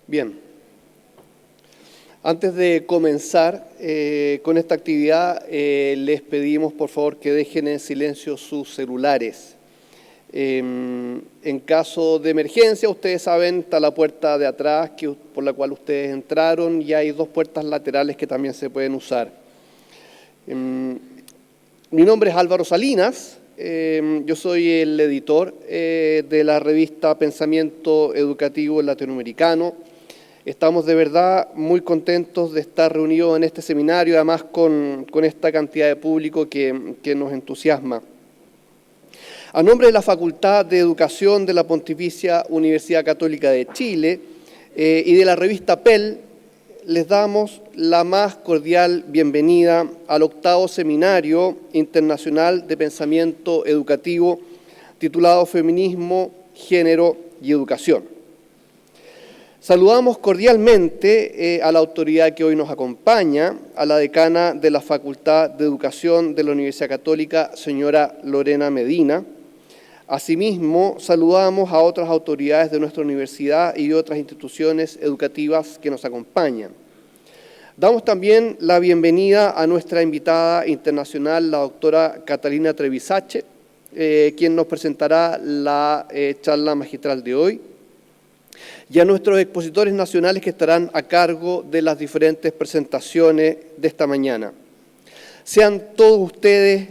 Bien. Antes de comenzar con esta actividad, les pedimos por favor que dejen en silencio sus celulares. En caso de emergencia, ustedes saben, está la puerta de atrás por la cual ustedes entraron y hay dos puertas laterales que también se pueden usar. Mi nombre es Álvaro Salinas, yo soy el editor de la revista Pensamiento Educativo Latinoamericano. Estamos de verdad muy contentos de estar reunidos en este seminario, además con esta cantidad de público que nos entusiasma. A nombre de la Facultad de Educación de la Pontificia Universidad Católica de Chile y de la revista PEL, les damos la más cordial bienvenida al 8º Seminario Internacional de Pensamiento Educativo titulado Feminismo, Género y Educación. Saludamos cordialmente a la autoridad que hoy nos acompaña, a la decana de la Facultad de Educación de la Universidad Católica, señora Lorena Medina. Asimismo, saludamos a otras autoridades de nuestra universidad y de otras instituciones educativas que nos acompañan. Damos también la bienvenida a nuestra invitada internacional, la doctora Catalina Trevisache, quien nos presentará la charla magistral de hoy, y a nuestros expositores nacionales que estarán a cargo de las diferentes presentaciones de esta mañana. Sean todos ustedes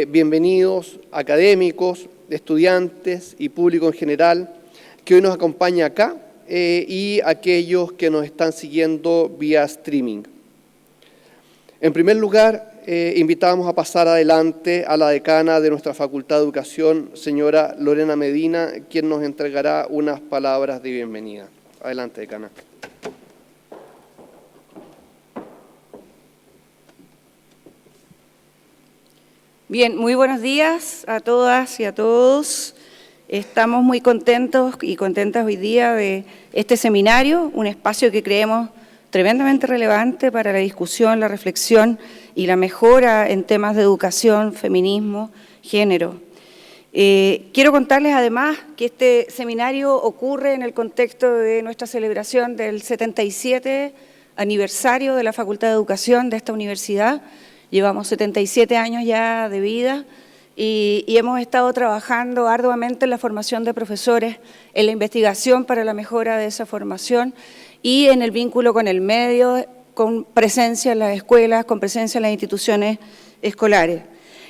bienvenidos, académicos, estudiantes y público en general que hoy nos acompaña acá y aquellos que nos están siguiendo vía streaming. En primer lugar, invitamos a pasar adelante a la decana de nuestra Facultad de Educación, señora Lorena Medina, quien nos entregará unas palabras de bienvenida. Adelante, decana. Bien, muy buenos días a todas y a todos. Estamos muy contentos y contentas hoy día de este seminario, un espacio que creemos tremendamente relevante para la discusión, la reflexión y la mejora en temas de educación, feminismo, género. Quiero contarles además que este seminario ocurre en el contexto de nuestra celebración del 77 aniversario de la Facultad de Educación de esta universidad. Llevamos 77 años ya de vida y hemos estado trabajando arduamente en la formación de profesores, en la investigación para la mejora de esa formación y en el vínculo con el medio, con presencia en las escuelas, con presencia en las instituciones escolares.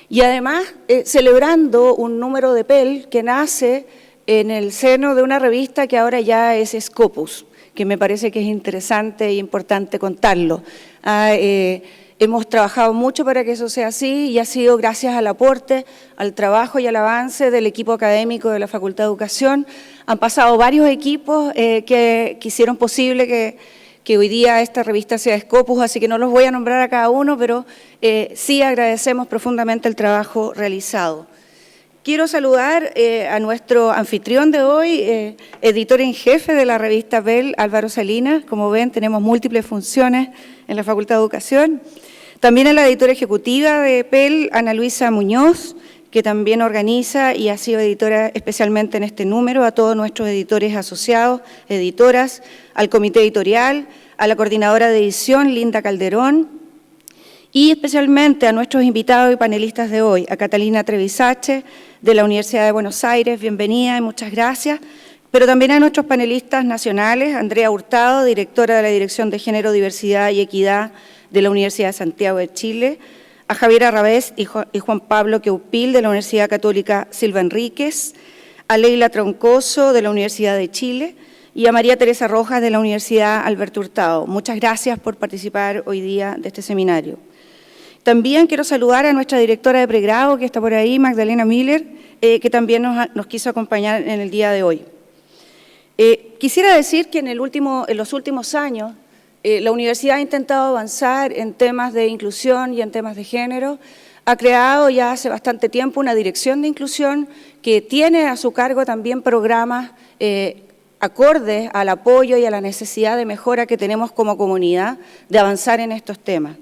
Y además celebrando un número de PEL que nace en el seno de una revista que ahora ya es Scopus, que me parece que es interesante e importante contarlo. Hemos trabajado mucho para que eso sea así y ha sido gracias al aporte, al trabajo y al avance del equipo académico de la Facultad de Educación. Han pasado varios equipos que hicieron posible que hoy día esta revista sea Scopus, así que no los voy a nombrar a cada uno, pero sí agradecemos profundamente el trabajo realizado. Quiero saludar a nuestro anfitrión de hoy, editor en jefe de la revista PEL, Álvaro Salinas. Como ven, tenemos múltiples funciones en la Facultad de Educación. También a la editora ejecutiva de PEL, Ana Luisa Muñoz, que también organiza y ha sido editora especialmente en este número, a todos nuestros editores asociados, editoras, al comité editorial, a la coordinadora de edición, Linda Calderón, y especialmente a nuestros invitados y panelistas de hoy, a Catalina Trevisache, de la Universidad de Buenos Aires, bienvenida y muchas gracias, pero también a nuestros panelistas nacionales, Andrea Hurtado, directora de la Dirección de Género, Diversidad y Equidad de la Universidad de Santiago de Chile, a Javier Arrabés y Juan Pablo Queupil de la Universidad Católica Silva Enríquez, a Leila Troncoso de la Universidad de Chile y a María Teresa Rojas de la Universidad Alberto Hurtado. Muchas gracias por participar hoy día de este seminario. También quiero saludar a nuestra directora de pregrado, que está por ahí, Magdalena Miller, que también nos quiso acompañar en el día de hoy. Quisiera decir que en los últimos años la universidad ha intentado avanzar en temas de inclusión y en temas de género. Ha creado ya hace bastante tiempo una dirección de inclusión que tiene a su cargo también programas acordes al apoyo y a la necesidad de mejora que tenemos como comunidad de avanzar en estos temas.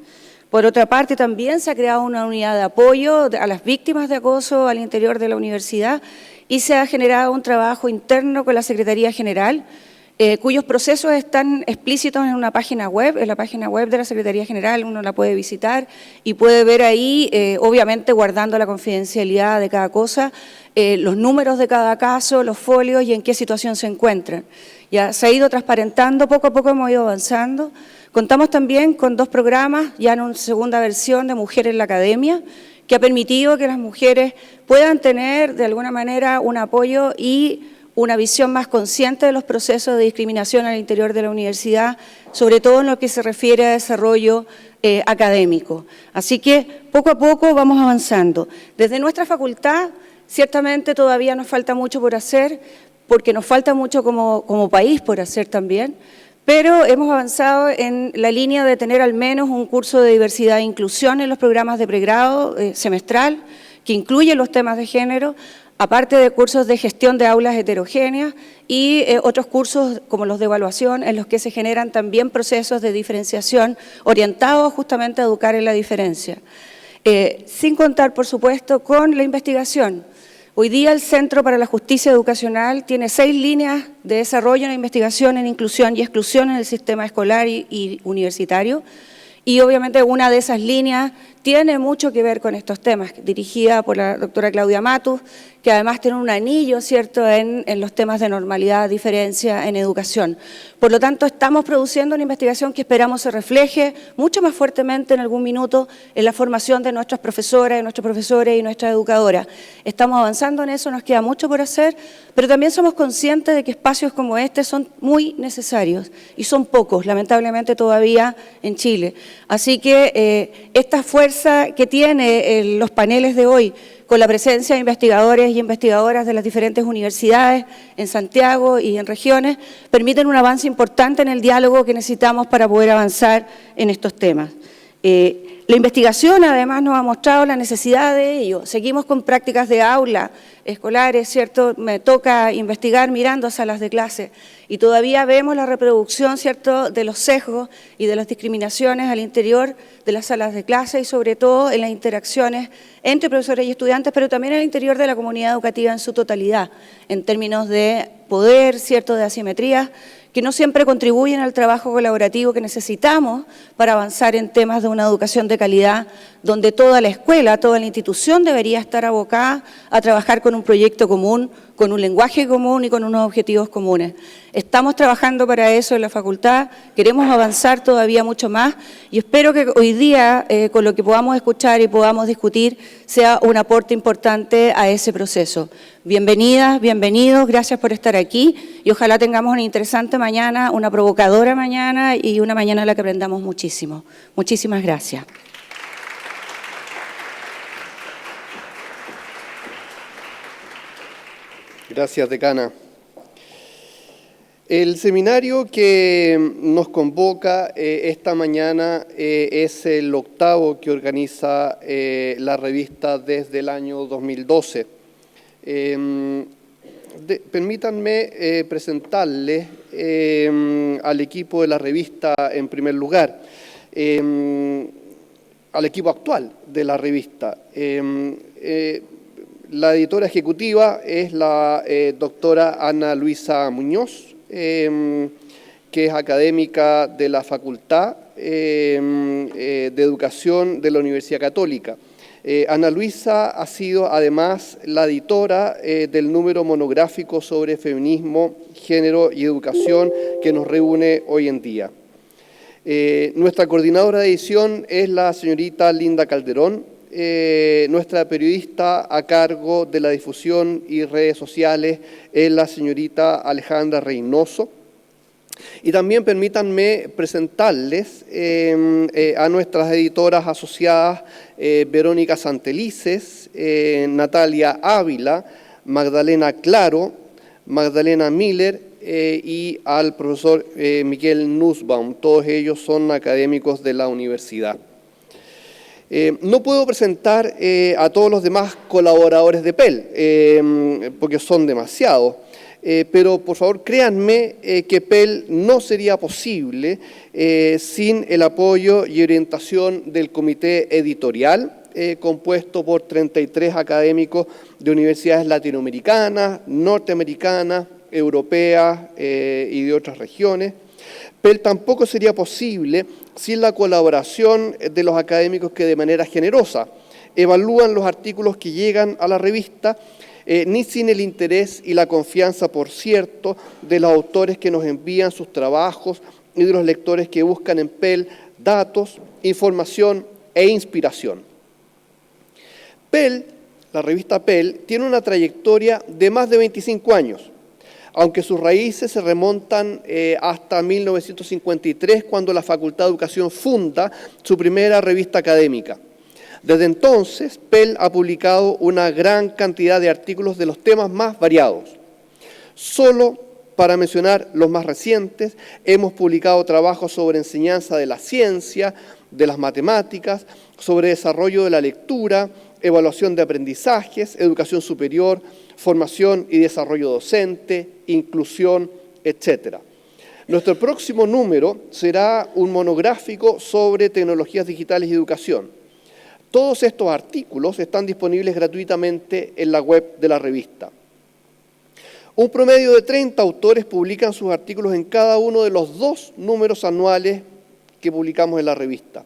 Por otra parte, también se ha creado una unidad de apoyo a las víctimas de acoso al interior de la universidad y se ha generado un trabajo interno con la Secretaría General cuyos procesos están explícitos en una página web, en la página web de la Secretaría General, uno la puede visitar y puede ver ahí, obviamente guardando la confidencialidad de cada cosa, los números de cada caso, los folios y en qué situación se encuentran. Ya se ha ido transparentando, poco a poco hemos ido avanzando. Contamos también con 2 programas, ya en una segunda versión de Mujeres en la Academia, que ha permitido que las mujeres puedan tener de alguna manera un apoyo y una visión más consciente de los procesos de discriminación al interior de la universidad, sobre todo en lo que se refiere a desarrollo académico. Así que poco a poco vamos avanzando. Desde nuestra facultad, ciertamente todavía nos falta mucho por hacer, porque nos falta mucho como país por hacer también, pero hemos avanzado en la línea de tener al menos un curso de diversidad e inclusión en los programas de pregrado semestral, que incluye los temas de género, aparte de cursos de gestión de aulas heterogéneas y otros cursos como los de evaluación en los que se generan también procesos de diferenciación orientados justamente a educar en la diferencia. Sin contar, por supuesto, con la investigación. Hoy día el Centro para la Justicia Educacional tiene 6 líneas de desarrollo en investigación, en inclusión y exclusión en el sistema escolar y universitario. Y obviamente una de esas líneas tiene mucho que ver con estos temas, dirigida por la doctora Claudia Matus, que además tiene un anillo, ¿cierto?, en los temas de normalidad, diferencia en educación. Por lo tanto, estamos produciendo una investigación que esperamos se refleje mucho más fuertemente en algún minuto en la formación de nuestras profesoras, de nuestros profesores y nuestras educadoras. Estamos avanzando en eso, nos queda mucho por hacer, pero también somos conscientes de que espacios como este son muy necesarios y son pocos, lamentablemente todavía en Chile. Así que esta fuerza que tiene los paneles de hoy, con la presencia de investigadores y investigadoras de las diferentes universidades en Santiago y en regiones, permiten un avance importante en el diálogo que necesitamos para poder avanzar en estos temas. La investigación además nos ha mostrado la necesidad de ello. Seguimos con prácticas de aula escolares, ¿cierto? Me toca investigar mirando salas de clase y todavía vemos la reproducción, ¿cierto?, de los sesgos y de las discriminaciones al interior de las salas de clase y sobre todo en las interacciones entre profesores y estudiantes, pero también al interior de la comunidad educativa en su totalidad, en términos de poder, ¿cierto?, de asimetrías, que no siempre contribuyen al trabajo colaborativo que necesitamos para avanzar en temas de una educación de calidad, donde toda la escuela, toda la institución debería estar abocada a trabajar con un proyecto común, con un lenguaje común y con unos objetivos comunes. Estamos trabajando para eso en la facultad, queremos avanzar todavía mucho más y espero que hoy día, con lo que podamos escuchar y podamos discutir, sea un aporte importante a ese proceso. Bienvenidas, bienvenidos, gracias por estar aquí y ojalá tengamos una interesante mañana, una provocadora mañana y una mañana en la que aprendamos muchísimo. Muchísimas gracias. Gracias, decana. El seminario que nos convoca esta mañana es el 8º que organiza la revista desde el año 2012. Permítanme presentarles al equipo de la revista en primer lugar, al equipo actual de la revista. La editora ejecutiva es la doctora Ana Luisa Muñoz, que es académica de la Facultad de Educación de la Universidad Católica. Ana Luisa ha sido además la editora del número monográfico sobre feminismo, género y educación que nos reúne hoy en día. Nuestra coordinadora de edición es la señorita Linda Calderón, nuestra periodista a cargo de la difusión y redes sociales es la señorita Alejandra Reynoso. Y también permítanme presentarles a nuestras editoras asociadas Verónica Santelices, Natalia Ávila, Magdalena Claro, Magdalena Miller y al profesor Miguel Nussbaum. Todos ellos son académicos de la universidad. No puedo presentar a todos los demás colaboradores de PEL, porque son demasiados. Pero por favor créanme que PEL no sería posible sin el apoyo y orientación del comité editorial, compuesto por 33 académicos de universidades latinoamericanas, norteamericanas, europeas y de otras regiones. PEL tampoco sería posible sin la colaboración de los académicos que de manera generosa evalúan los artículos que llegan a la revista, ni sin el interés y la confianza, por cierto, de los autores que nos envían sus trabajos y de los lectores que buscan en PEL datos, información e inspiración. PEL, la revista PEL, tiene una trayectoria de más de 25 años, aunque sus raíces se remontan hasta 1953, cuando la Facultad de Educación funda su primera revista académica. Desde entonces, PEL ha publicado una gran cantidad de artículos de los temas más variados. Solo para mencionar los más recientes, hemos publicado trabajos sobre enseñanza de la ciencia, de las matemáticas, sobre desarrollo de la lectura, evaluación de aprendizajes, educación superior, formación y desarrollo docente, inclusión, etc. Nuestro próximo número será un monográfico sobre tecnologías digitales y educación. Todos estos artículos están disponibles gratuitamente en la web de la revista. Un promedio de 30 autores publican sus artículos en cada uno de los 2 números anuales que publicamos en la revista.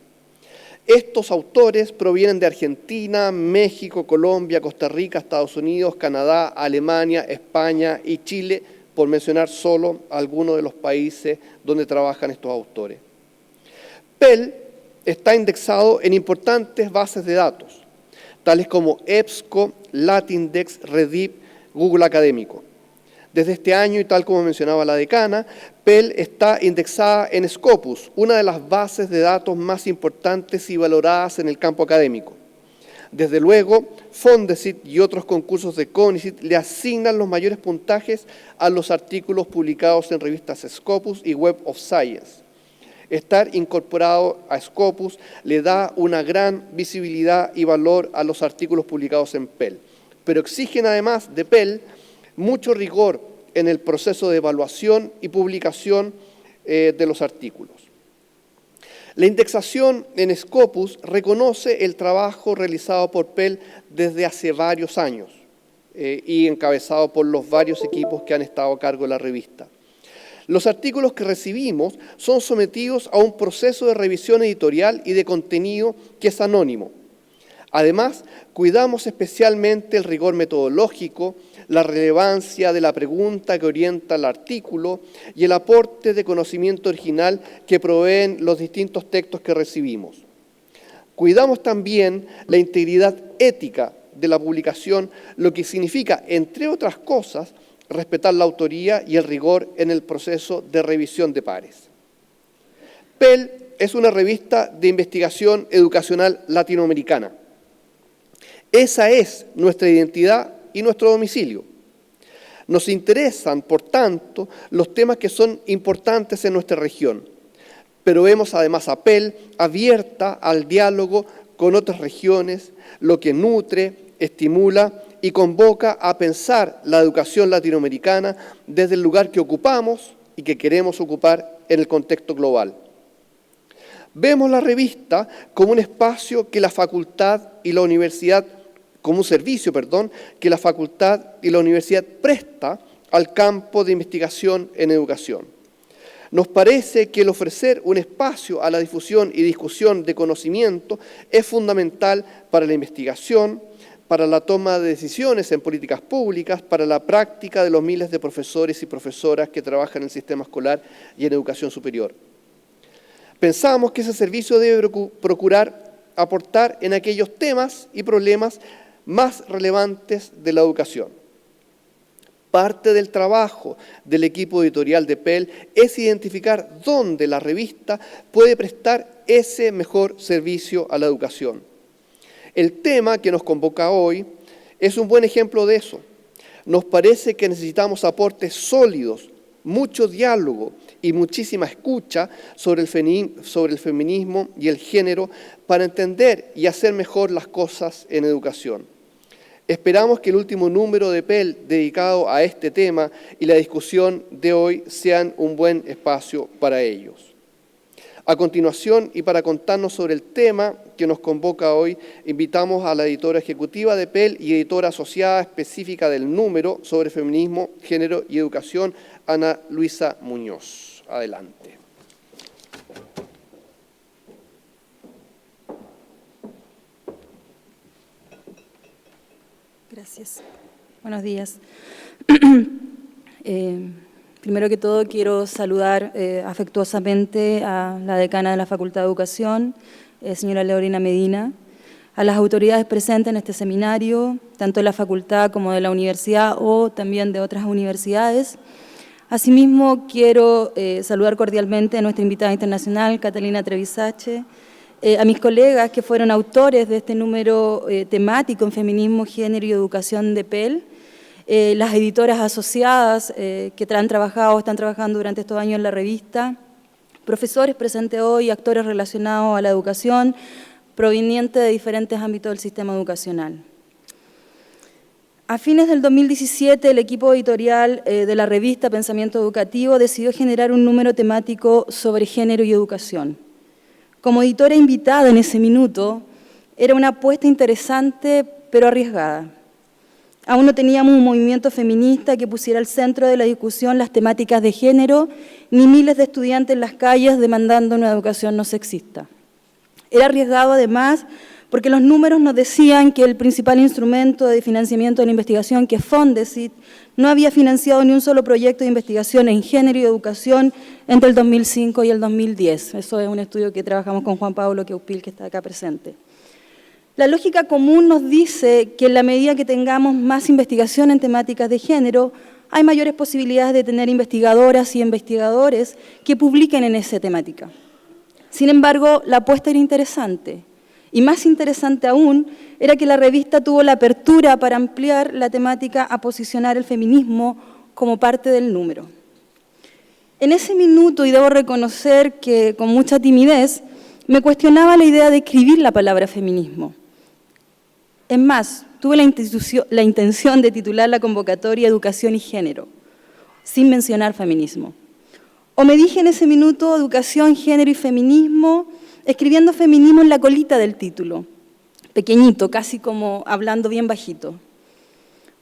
Estos autores provienen de Argentina, México, Colombia, Costa Rica, Estados Unidos, Canadá, Alemania, España y Chile, por mencionar solo algunos de los países donde trabajan estos autores. PEL está indexado en importantes bases de datos, tales como EBSCO, Latindex, Reddit, Google Académico. Desde este año, y tal como mencionaba la decana, PEL está indexada en Scopus, una de las bases de datos más importantes y valoradas en el campo académico. Desde luego, Fondesit y otros concursos de CONICET le asignan los mayores puntajes a los artículos publicados en revistas Scopus y Web of Science. Estar incorporado a Scopus le da una gran visibilidad y valor a los artículos publicados en PEL, pero exigen además de PEL mucho rigor en el proceso de evaluación y publicación de los artículos. La indexación en Scopus reconoce el trabajo realizado por PEL desde hace varios años y encabezado por los varios equipos que han estado a cargo de la revista. Los artículos que recibimos son sometidos a un proceso de revisión editorial y de contenido que es anónimo. Además, cuidamos especialmente el rigor metodológico, la relevancia de la pregunta que orienta el artículo y el aporte de conocimiento original que proveen los distintos textos que recibimos. Cuidamos también la integridad ética de la publicación, lo que significa, entre otras cosas, respetar la autoría y el rigor en el proceso de revisión de pares. PEL es una revista de investigación educacional latinoamericana. Esa es nuestra identidad y nuestro domicilio. Nos interesan, por tanto, los temas que son importantes en nuestra región, pero vemos además a PEL abierta al diálogo con otras regiones, lo que nutre, estimula y convoca a pensar la educación latinoamericana desde el lugar que ocupamos y que queremos ocupar en el contexto global. Vemos la revista como un espacio que la facultad y la universidad como un servicio, que la facultad y la universidad presta al campo de investigación en educación. Nos parece que el ofrecer un espacio a la difusión y discusión de conocimiento es fundamental para la investigación, para la toma de decisiones en políticas públicas, para la práctica de los miles de profesores y profesoras que trabajan en el sistema escolar y en educación superior. Pensamos que ese servicio debe procurar aportar en aquellos temas y problemas más relevantes de la educación. Parte del trabajo del equipo editorial de PEL es identificar dónde la revista puede prestar ese mejor servicio a la educación. El tema que nos convoca hoy es un buen ejemplo de eso. Nos parece que necesitamos aportes sólidos, mucho diálogo y muchísima escucha sobre el feminismo y el género para entender y hacer mejor las cosas en educación. Esperamos que el último número de PEL dedicado a este tema y la discusión de hoy sean un buen espacio para ellos. A continuación, y para contarnos sobre el tema que nos convoca hoy, invitamos a la editora ejecutiva de PEL y editora asociada específica del número sobre feminismo, género y educación, Ana Luisa Muñoz. Adelante. Gracias. Buenos días. Primero que todo quiero saludar afectuosamente a la decana de la Facultad de Educación, señora Lorena Medina, a las autoridades presentes en este seminario, tanto de la facultad como de la universidad o también de otras universidades. Asimismo, quiero saludar cordialmente a nuestra invitada internacional, Catalina Trevisache, a mis colegas que fueron autores de este número temático en feminismo, género y educación de PEL, las editoras asociadas que están trabajando durante estos años en la revista, profesores presentes hoy, actores relacionados a la educación, provenientes de diferentes ámbitos del sistema educacional. A fines del 2017, el equipo editorial de la revista Pensamiento Educativo decidió generar un número temático sobre género y educación. Como editora invitada en ese minuto, era una apuesta interesante pero arriesgada. Aún no teníamos un movimiento feminista que pusiera al centro de la discusión las temáticas de género, ni miles de estudiantes en las calles demandando una educación no sexista. Era arriesgado además porque los números nos decían que el principal instrumento de financiamiento de la investigación, que es Fondesit, no había financiado ni un solo proyecto de investigación en género y educación entre el 2005 y el 2010. Eso es un estudio que trabajamos con Juan Pablo Queupil, que está acá presente. La lógica común nos dice que en la medida que tengamos más investigación en temáticas de género, hay mayores posibilidades de tener investigadoras y investigadores que publiquen en esa temática. Sin embargo, la apuesta era interesante, y más interesante aún era que la revista tuvo la apertura para ampliar la temática a posicionar el feminismo como parte del número. En ese minuto, y debo reconocer que con mucha timidez, me cuestionaba la idea de escribir la palabra feminismo. Es más, tuve la intención de titular la convocatoria Educación y Género, sin mencionar feminismo. O me dije en ese minuto Educación, Género y Feminismo, escribiendo feminismo en la colita del título, pequeñito, casi como hablando bien bajito.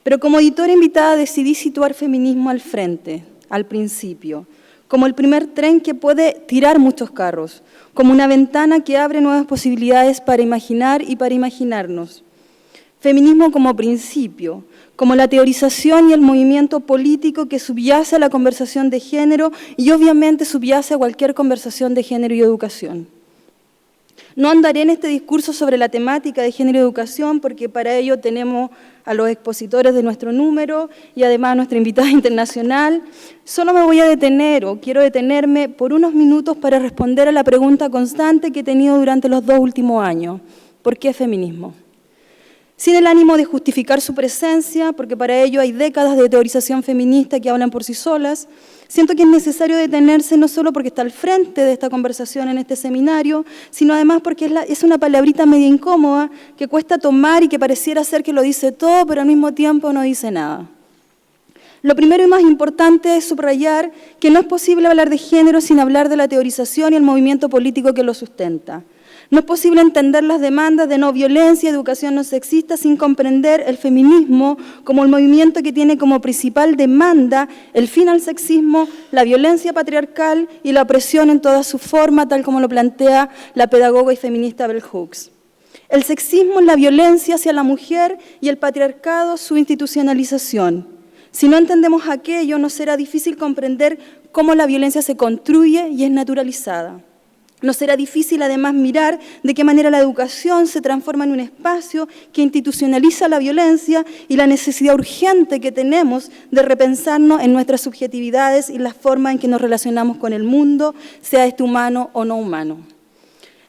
Pero como editora invitada decidí situar feminismo al frente, al principio, como el primer tren que puede tirar muchos carros, como una ventana que abre nuevas posibilidades para imaginar y para imaginarnos. Feminismo como principio, como la teorización y el movimiento político que subyace a la conversación de género y obviamente subyace a cualquier conversación de género y educación. No andaré en este discurso sobre la temática de género y educación porque para ello tenemos a los expositores de nuestro número y además a nuestra invitada internacional. Solo me voy a detener o quiero detenerme por unos minutos para responder a la pregunta constante que he tenido durante los 2 últimos años. ¿Por qué feminismo? Sin el ánimo de justificar su presencia, porque para ello hay décadas de teorización feminista que hablan por sí solas, siento que es necesario detenerse no solo porque está al frente de esta conversación en este seminario, sino además porque es una palabrita media incómoda que cuesta tomar y que pareciera ser que lo dice todo, pero al mismo tiempo no dice nada. Lo primero y más importante es subrayar que no es posible hablar de género sin hablar de la teorización y el movimiento político que lo sustenta. No es posible entender las demandas de no violencia y educación no sexista sin comprender el feminismo como el movimiento que tiene como principal demanda el fin al sexismo, la violencia patriarcal y la opresión en toda su forma, tal como lo plantea la pedagoga y feminista Bell Hooks. El sexismo es la violencia hacia la mujer y el patriarcado su institucionalización. Si no entendemos aquello, nos será difícil comprender cómo la violencia se construye y es naturalizada. Nos será difícil además mirar de qué manera la educación se transforma en un espacio que institucionaliza la violencia y la necesidad urgente que tenemos de repensarnos en nuestras subjetividades y la forma en que nos relacionamos con el mundo, sea este humano o no humano.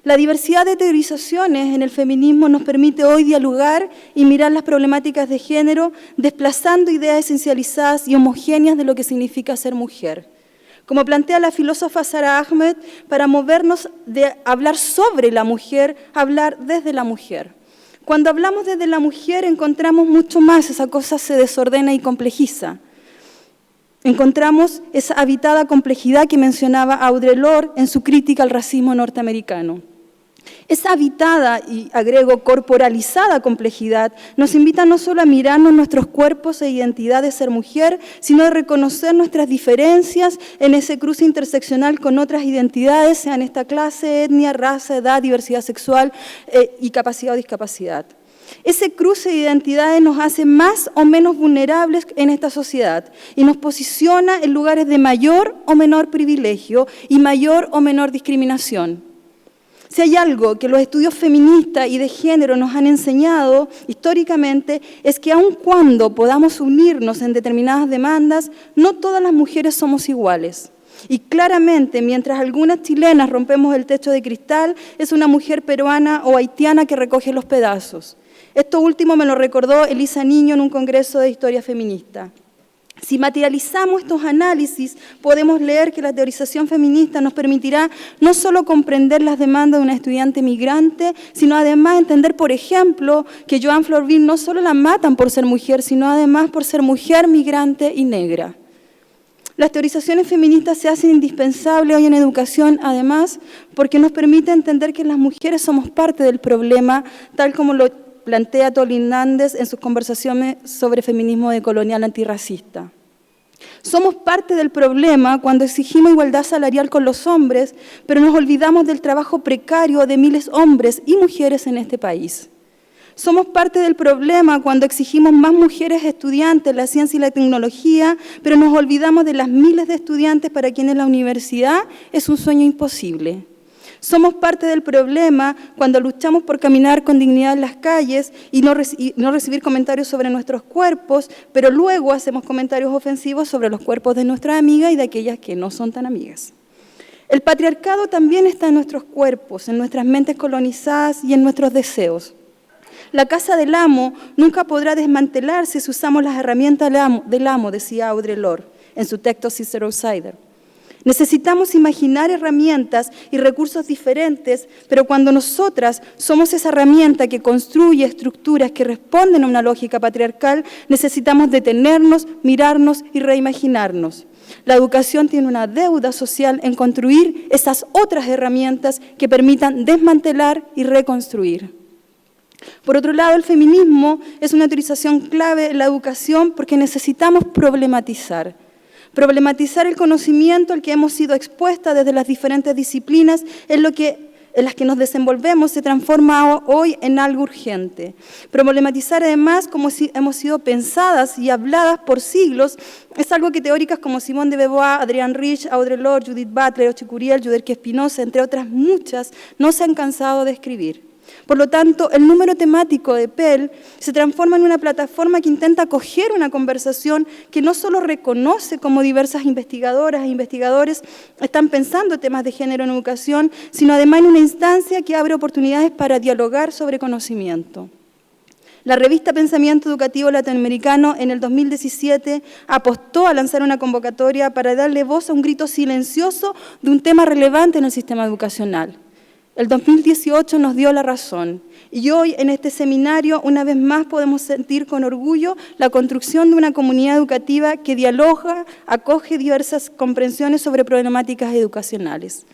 La diversidad de teorizaciones en el feminismo nos permite hoy dialogar y mirar las problemáticas de género, desplazando ideas esencializadas y homogéneas de lo que significa ser mujer. Como plantea la filósofa Sara Ahmed, para movernos de hablar sobre la mujer, hablar desde la mujer. Cuando hablamos desde la mujer encontramos mucho más, esa cosa se desordena y complejiza. encontramos esa habitada complejidad que mencionaba Audre Lorde en su crítica al racismo norteamericano. Esa habitada, y agrego, corporalizada complejidad nos invita no solo a mirarnos nuestros cuerpos e identidad de ser mujer, sino a reconocer nuestras diferencias en ese cruce interseccional con otras identidades, sean esta clase, etnia, raza, edad, diversidad sexual y capacidad o discapacidad. Ese cruce de identidades nos hace más o menos vulnerables en esta sociedad y nos posiciona en lugares de mayor o menor privilegio y mayor o menor discriminación. Si hay algo que los estudios feministas y de género nos han enseñado históricamente es que aun cuando podamos unirnos en determinadas demandas, no todas las mujeres somos iguales. Y claramente, mientras algunas chilenas rompemos el techo de cristal, es una mujer peruana o haitiana que recoge los pedazos. Esto último me lo recordó Elisa Niño en un congreso de historia feminista. Si materializamos estos análisis, podemos leer que la teorización feminista nos permitirá no solo comprender las demandas de una estudiante migrante, sino además entender, por ejemplo, que Joan Florville no solo la matan por ser mujer, sino además por ser mujer, migrante y negra. Las teorizaciones feministas se hacen indispensables hoy en educación, además, porque nos permite entender que las mujeres somos parte del problema, tal como lo plantea Tolin Nández en sus conversaciones sobre feminismo decolonial antirracista. Somos parte del problema cuando exigimos igualdad salarial con los hombres, pero nos olvidamos del trabajo precario de miles de hombres y mujeres en este país. Somos parte del problema cuando exigimos más mujeres estudiantes en la ciencia y la tecnología, pero nos olvidamos de las miles de estudiantes para quienes la universidad es un sueño imposible. Somos parte del problema cuando luchamos por caminar con dignidad en las calles y no recibir comentarios sobre nuestros cuerpos, pero luego hacemos comentarios ofensivos sobre los cuerpos de nuestras amigas y de aquellas que no son tan amigas. El patriarcado también está en nuestros cuerpos, en nuestras mentes colonizadas y en nuestros deseos. La casa del amo nunca podrá desmantelarse si usamos las herramientas del amo, decía Audre Lorde en su texto Sister Outsider. Necesitamos imaginar herramientas y recursos diferentes, pero cuando nosotras somos esa herramienta que construye estructuras que responden a una lógica patriarcal, necesitamos detenernos, mirarnos y reimaginarnos. La educación tiene una deuda social en construir esas otras herramientas que permitan desmantelar y reconstruir. Por otro lado, el feminismo es una teorización clave en la educación porque necesitamos problematizar el conocimiento al que hemos sido expuestas desde las diferentes disciplinas en las que nos desenvolvemos se transforma hoy en algo urgente. Problematizar además como si hemos sido pensadas y habladas por siglos es algo que teóricas como Simone de Beauvoir, Adrienne Rich, Audre Lorde, Judith Butler, Oche Curiel, Yuderquia Espinosa, entre otras muchas, no se han cansado de escribir. Por lo tanto, el número temático de PEL se transforma en una plataforma que intenta acoger una conversación que no solo reconoce cómo diversas investigadoras e investigadores están pensando temas de género en educación, sino además en una instancia que abre oportunidades para dialogar sobre conocimiento. La revista Pensamiento Educativo Latinoamericano en el 2017 apostó a lanzar una convocatoria para darle voz a un grito silencioso de un tema relevante en el sistema educacional. El 2018 nos dio la razón y hoy en este seminario una vez más podemos sentir con orgullo la construcción de una comunidad educativa que dialoga, acoge diversas comprensiones sobre problemáticas educacionales.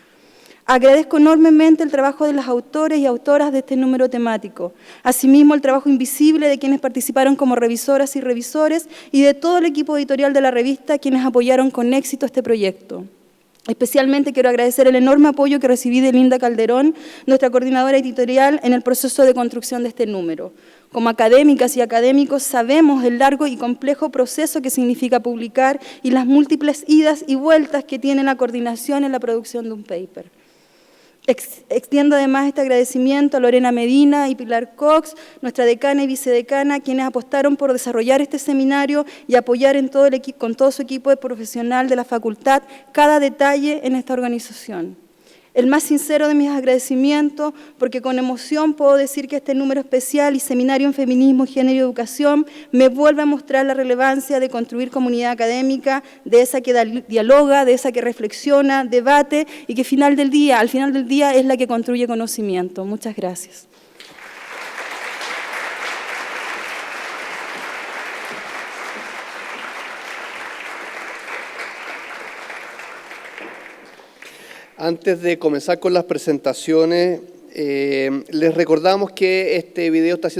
Agradezco enormemente el trabajo de los autores y autoras de este número temático, asimismo el trabajo invisible de quienes participaron como revisoras y revisores y de todo el equipo editorial de la revista quienes apoyaron con éxito este proyecto. Especialmente quiero agradecer el enorme apoyo que recibí de Linda Calderón, nuestra coordinadora editorial, en el proceso de construcción de este número. Como académicas y académicos sabemos el largo y complejo proceso que significa publicar y las múltiples idas y vueltas que tiene la coordinación en la producción de un paper. Extiendo además este agradecimiento a Lorena Medina y Pilar Cox, nuestra decana y vicedecana, quienes apostaron por desarrollar este seminario y apoyar con todo su equipo de profesional de la facultad cada detalle en esta organización. El más sincero de mis agradecimientos, porque con emoción puedo decir que este número especial y seminario en feminismo, género y educación me vuelve a mostrar la relevancia de construir comunidad académica, de esa que dialoga, de esa que reflexiona, debate y que al final del día es la que construye conocimiento. Muchas gracias. Antes de comenzar con las presentaciones, les recordamos que este seminario está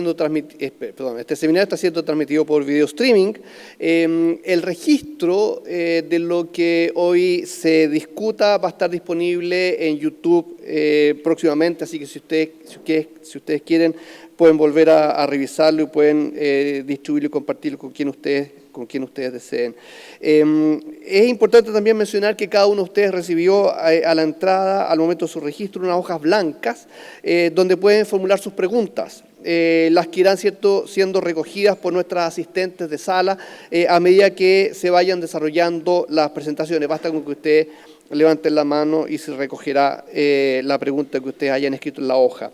siendo transmitido por video streaming. El registro de lo que hoy se discuta va a estar disponible en YouTube próximamente, así que si ustedes quieren pueden volver a revisarlo y pueden distribuirlo y compartirlo con quien ustedes deseen. Es importante también mencionar que cada uno de ustedes recibió a la entrada, al momento de su registro, unas hojas blancas donde pueden formular sus preguntas. Las que irán siendo recogidas por nuestras asistentes de sala a medida que se vayan desarrollando las presentaciones. Basta con que ustedes levanten la mano y se recogerá la pregunta que ustedes hayan escrito en la hoja.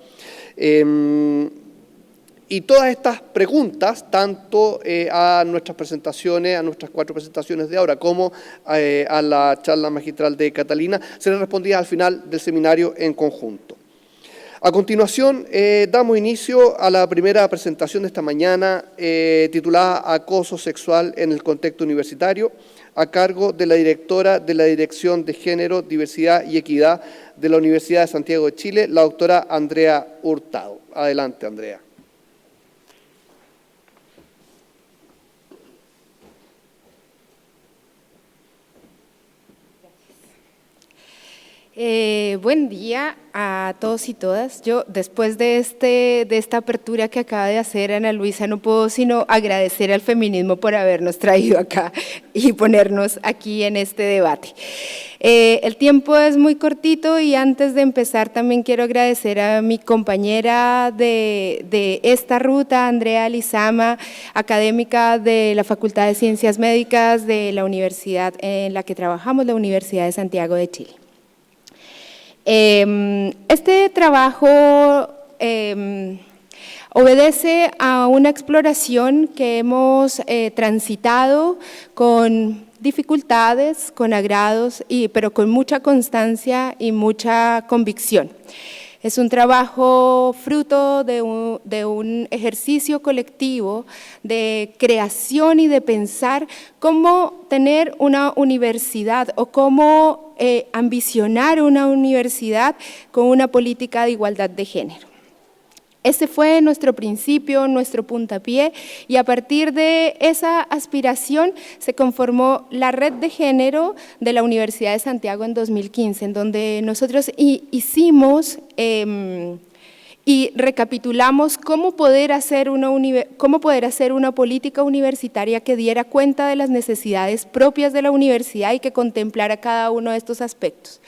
Y todas estas preguntas, tanto a nuestras presentaciones, a nuestras 4 presentaciones de ahora, como a la charla magistral de Catalina, serán respondidas al final del seminario en conjunto. A continuación, damos inicio a la primera presentación de esta mañana, titulada Acoso sexual en el contexto universitario, a cargo de la directora de la Dirección de Género, Diversidad y Equidad de la Universidad de Santiago de Chile, la doctora Andrea Hurtado. Adelante, Andrea. Buen día a todos y todas. Yo, después de esta apertura que acaba de hacer Ana Luisa, no puedo sino agradecer al feminismo por habernos traído acá y ponernos aquí en este debate. El tiempo es muy cortito y antes de empezar también quiero agradecer a mi compañera de esta ruta, Andrea Lizama, académica de la Facultad de Ciencias Médicas de la universidad en la que trabajamos, la Universidad de Santiago de Chile. Este trabajo obedece a una exploración que hemos transitado con dificultades, con agrados, pero con mucha constancia y mucha convicción. Es un trabajo fruto de un ejercicio colectivo de creación y de pensar cómo tener una universidad o cómo ambicionar una universidad con una política de igualdad de género. Ese fue nuestro principio, nuestro puntapié, y a partir de esa aspiración se conformó la Red de Género de la Universidad de Santiago en 2015, en donde nosotros hicimos y recapitulamos cómo poder hacer una política universitaria que diera cuenta de las necesidades propias de la universidad y que contemplara cada uno de estos aspectos.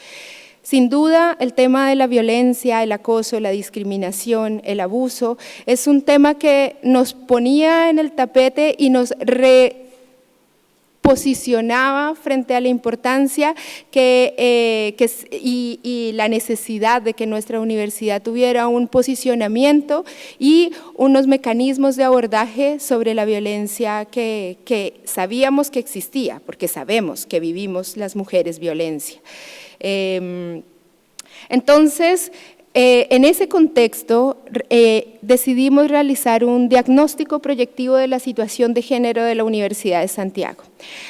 Sin duda, el tema de la violencia, el acoso, la discriminación, el abuso, es un tema que nos ponía en el tapete y nos reposicionaba frente a la importancia y la necesidad de que nuestra universidad tuviera un posicionamiento y unos mecanismos de abordaje sobre la violencia que sabíamos que existía, porque sabemos que vivimos las mujeres violencia. Entonces, en ese contexto, decidimos realizar un diagnóstico proyectivo de la situación de género de la Universidad de Santiago,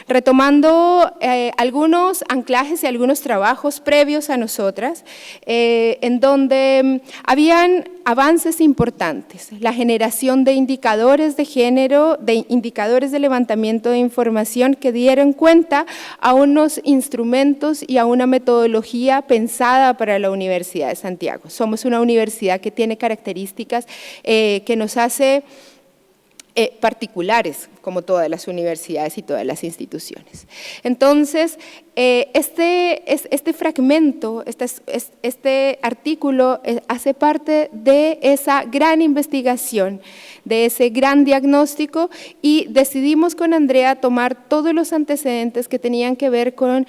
retomando algunos anclajes y algunos trabajos previos a nosotras, en donde habían avances importantes, la generación de indicadores de género, de indicadores de levantamiento de información que dieron cuenta a unos instrumentos y a una metodología pensada para la Universidad de Santiago. Somos una universidad que tiene características que nos hace particulares, como todas las universidades y todas las instituciones. Entonces, este fragmento, este artículo hace parte de esa gran investigación, de ese gran diagnóstico, y decidimos con Andrea tomar todos los antecedentes que tenían que ver con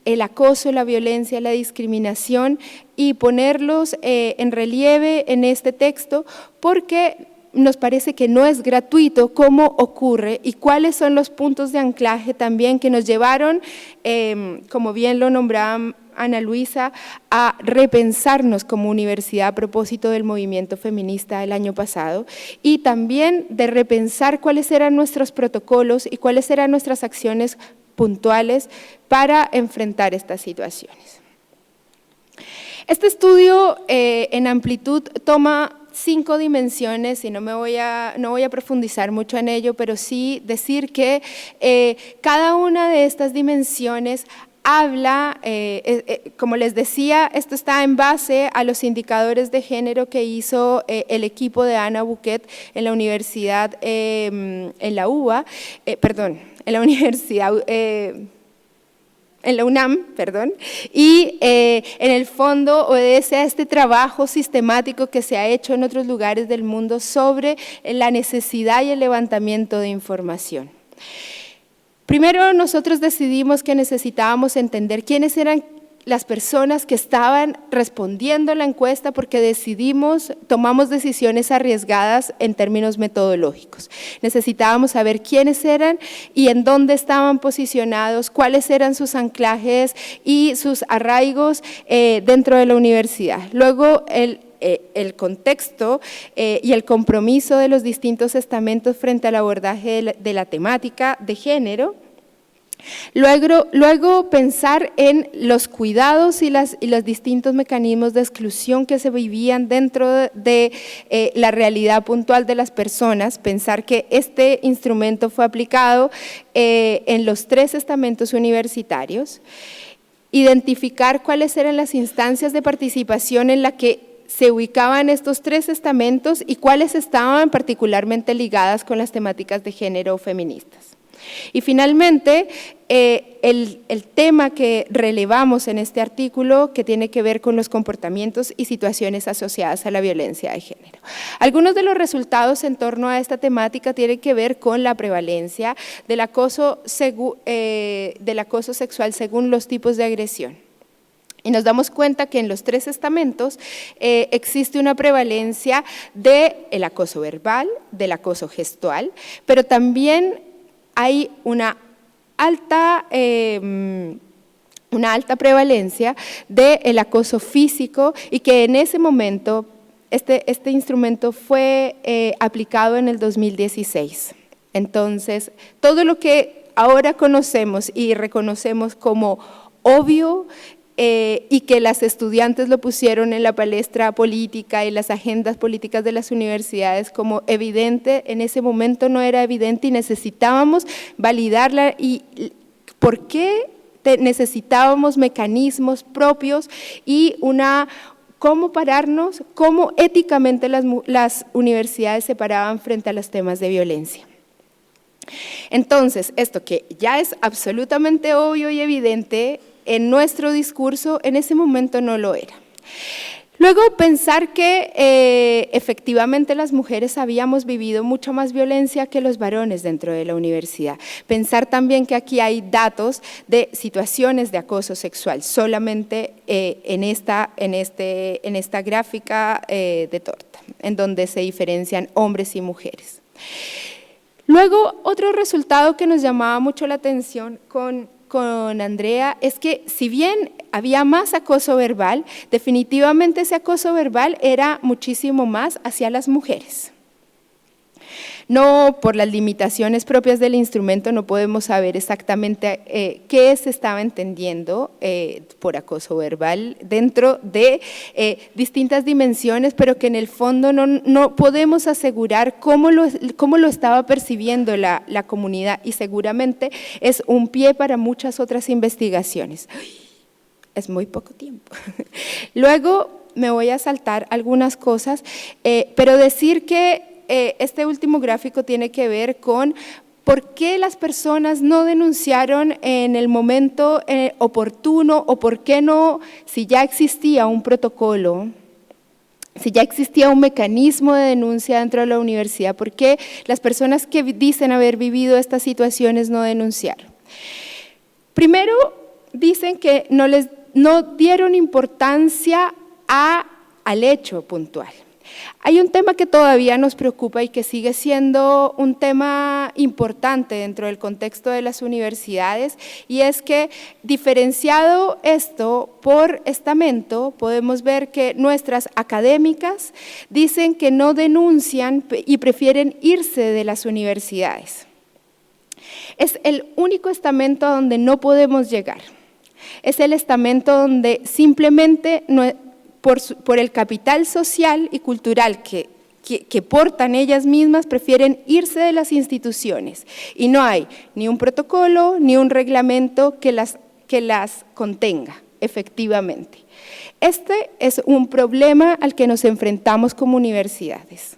el acoso, la violencia, la discriminación y ponerlos en relieve en este texto, porque nos parece que no es gratuito cómo ocurre y cuáles son los puntos de anclaje también que nos llevaron, como bien lo nombraba Ana Luisa, a repensarnos como universidad a propósito del movimiento feminista del año pasado, y también de repensar cuáles eran nuestros protocolos y cuáles eran nuestras acciones puntuales para enfrentar estas situaciones. Este estudio en amplitud toma 5 dimensiones y no voy a profundizar mucho en ello, pero sí decir que cada una de estas dimensiones habla, como les decía, esto está en base a los indicadores de género que hizo el equipo de Ana Buquet en la universidad, en la UBA, en la universidad, en la UNAM, y en el fondo obedece a este trabajo sistemático que se ha hecho en otros lugares del mundo sobre la necesidad y el levantamiento de información. Primero nosotros decidimos que necesitábamos entender quiénes eran las personas que estaban respondiendo a la encuesta porque tomamos decisiones arriesgadas en términos metodológicos. Necesitábamos saber quiénes eran y en dónde estaban posicionados, cuáles eran sus anclajes y sus arraigos dentro de la universidad. Luego, el contexto y el compromiso de los distintos estamentos frente al abordaje de la temática de género. Luego pensar en los cuidados y los distintos mecanismos de exclusión que se vivían dentro de la realidad puntual de las personas, pensar que este instrumento fue aplicado en los 3 estamentos universitarios, identificar cuáles eran las instancias de participación en la que se ubicaban estos 3 estamentos y cuáles estaban particularmente ligadas con las temáticas de género o feministas. Y finalmente, el tema que relevamos en este artículo que tiene que ver con los comportamientos y situaciones asociadas a la violencia de género. Algunos de los resultados en torno a esta temática tienen que ver con la prevalencia del acoso sexual según los tipos de agresión. Y nos damos cuenta que en los 3 estamentos existe una prevalencia del acoso verbal, del acoso gestual, pero también hay una alta prevalencia del acoso físico y que en ese momento este instrumento fue aplicado en el 2016. Entonces, todo lo que ahora conocemos y reconocemos como obvio y que las estudiantes lo pusieron en la palestra política y las agendas políticas de las universidades como evidente, en ese momento no era evidente y necesitábamos validarla. ¿Y por qué necesitábamos mecanismos propios y cómo pararnos, cómo éticamente las universidades se paraban frente a los temas de violencia? Entonces, esto que ya es absolutamente obvio y evidente en nuestro discurso, en ese momento no lo era. Luego, pensar que efectivamente las mujeres habíamos vivido mucha más violencia que los varones dentro de la universidad. Pensar también que aquí hay datos de situaciones de acoso sexual, solamente en esta gráfica de torta, en donde se diferencian hombres y mujeres. Luego, otro resultado que nos llamaba mucho la atención con Andrea es que si bien había más acoso verbal, definitivamente ese acoso verbal era muchísimo más hacia las mujeres. No, por las limitaciones propias del instrumento no podemos saber exactamente qué se estaba entendiendo por acoso verbal dentro de distintas dimensiones, pero que en el fondo no podemos asegurar cómo lo estaba percibiendo la comunidad y seguramente es un pie para muchas otras investigaciones. Es muy poco tiempo. Luego me voy a saltar algunas cosas, pero decir que este último gráfico tiene que ver con por qué las personas no denunciaron en el momento oportuno o por qué no, si ya existía un protocolo, si ya existía un mecanismo de denuncia dentro de la universidad, por qué las personas que dicen haber vivido estas situaciones no denunciaron. Primero, dicen que no dieron importancia al hecho puntual. Hay un tema que todavía nos preocupa y que sigue siendo un tema importante dentro del contexto de las universidades y es que diferenciado esto por estamento podemos ver que nuestras académicas dicen que no denuncian y prefieren irse de las universidades. Es el único estamento a donde no podemos llegar. Es el estamento donde simplemente por el capital social y cultural que portan ellas mismas, prefieren irse de las instituciones. Y no hay ni un protocolo ni un reglamento que las contenga, efectivamente. Este es un problema al que nos enfrentamos como universidades.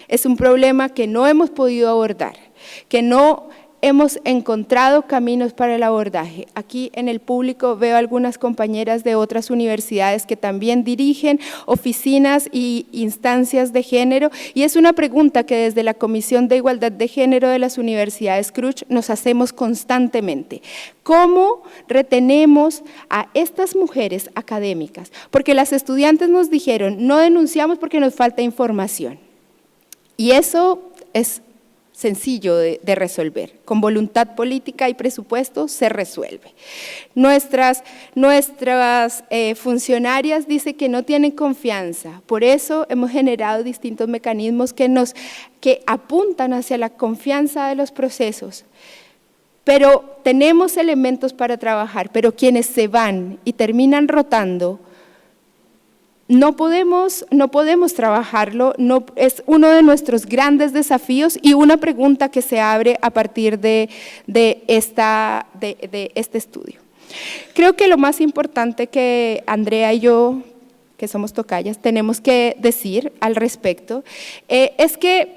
Es un problema que no hemos podido abordar, que no hemos encontrado caminos para el abordaje. Aquí en el público veo algunas compañeras de otras universidades que también dirigen oficinas y instancias de género, y es una pregunta que desde la Comisión de Igualdad de Género de las Universidades CRUCH nos hacemos constantemente. ¿Cómo retenemos a estas mujeres académicas? Porque las estudiantes nos dijeron, no denunciamos porque nos falta información. Y eso es sencillo de resolver. Con voluntad política y presupuesto se resuelve. Nuestras funcionarias dicen que no tienen confianza, por eso hemos generado distintos mecanismos que apuntan hacia la confianza de los procesos. Pero tenemos elementos para trabajar, pero quienes se van y terminan rotando, no podemos trabajarlo, es uno de nuestros grandes desafíos y una pregunta que se abre a partir de este estudio. Creo que lo más importante que Andrea y yo, que somos tocayas, tenemos que decir al respecto, es que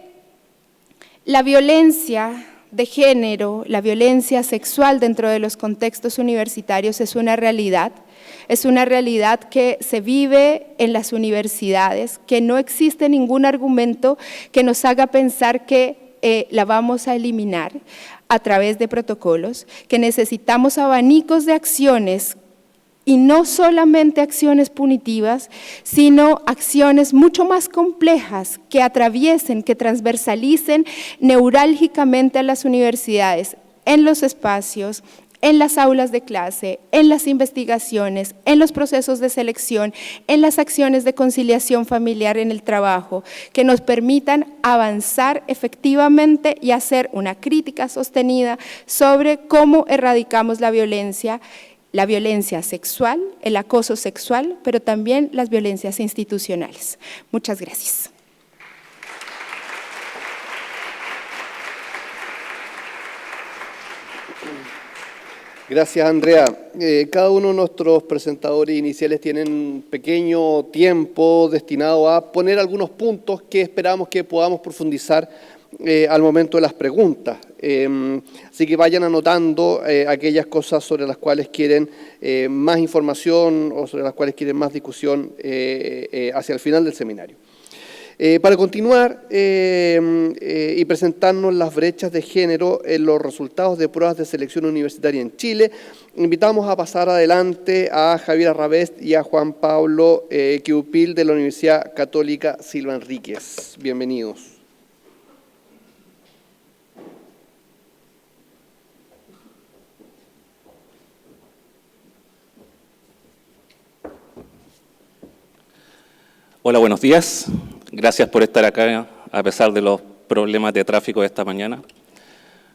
la violencia de género, la violencia sexual dentro de los contextos universitarios es una realidad que se vive en las universidades, que no existe ningún argumento que nos haga pensar que la vamos a eliminar a través de protocolos, que necesitamos abanicos de acciones y no solamente acciones punitivas, sino acciones mucho más complejas que atraviesen, que transversalicen neurálgicamente a las universidades en los espacios, en las aulas de clase, en las investigaciones, en los procesos de selección, en las acciones de conciliación familiar en el trabajo, que nos permitan avanzar efectivamente y hacer una crítica sostenida sobre cómo erradicamos la violencia sexual, el acoso sexual, pero también las violencias institucionales. Muchas gracias. Gracias, Andrea. Cada uno de nuestros presentadores iniciales tienen un pequeño tiempo destinado a poner algunos puntos que esperamos que podamos profundizar al momento de las preguntas. Así que vayan anotando aquellas cosas sobre las cuales quieren más información o sobre las cuales quieren más discusión hacia el final del seminario. Para continuar y presentarnos las brechas de género en los resultados de pruebas de selección universitaria en Chile, invitamos a pasar adelante a Javier Arrabest y a Juan Pablo Quiupil de la Universidad Católica Silva Enríquez. Bienvenidos. Hola, buenos días. Gracias por estar acá a pesar de los problemas de tráfico de esta mañana.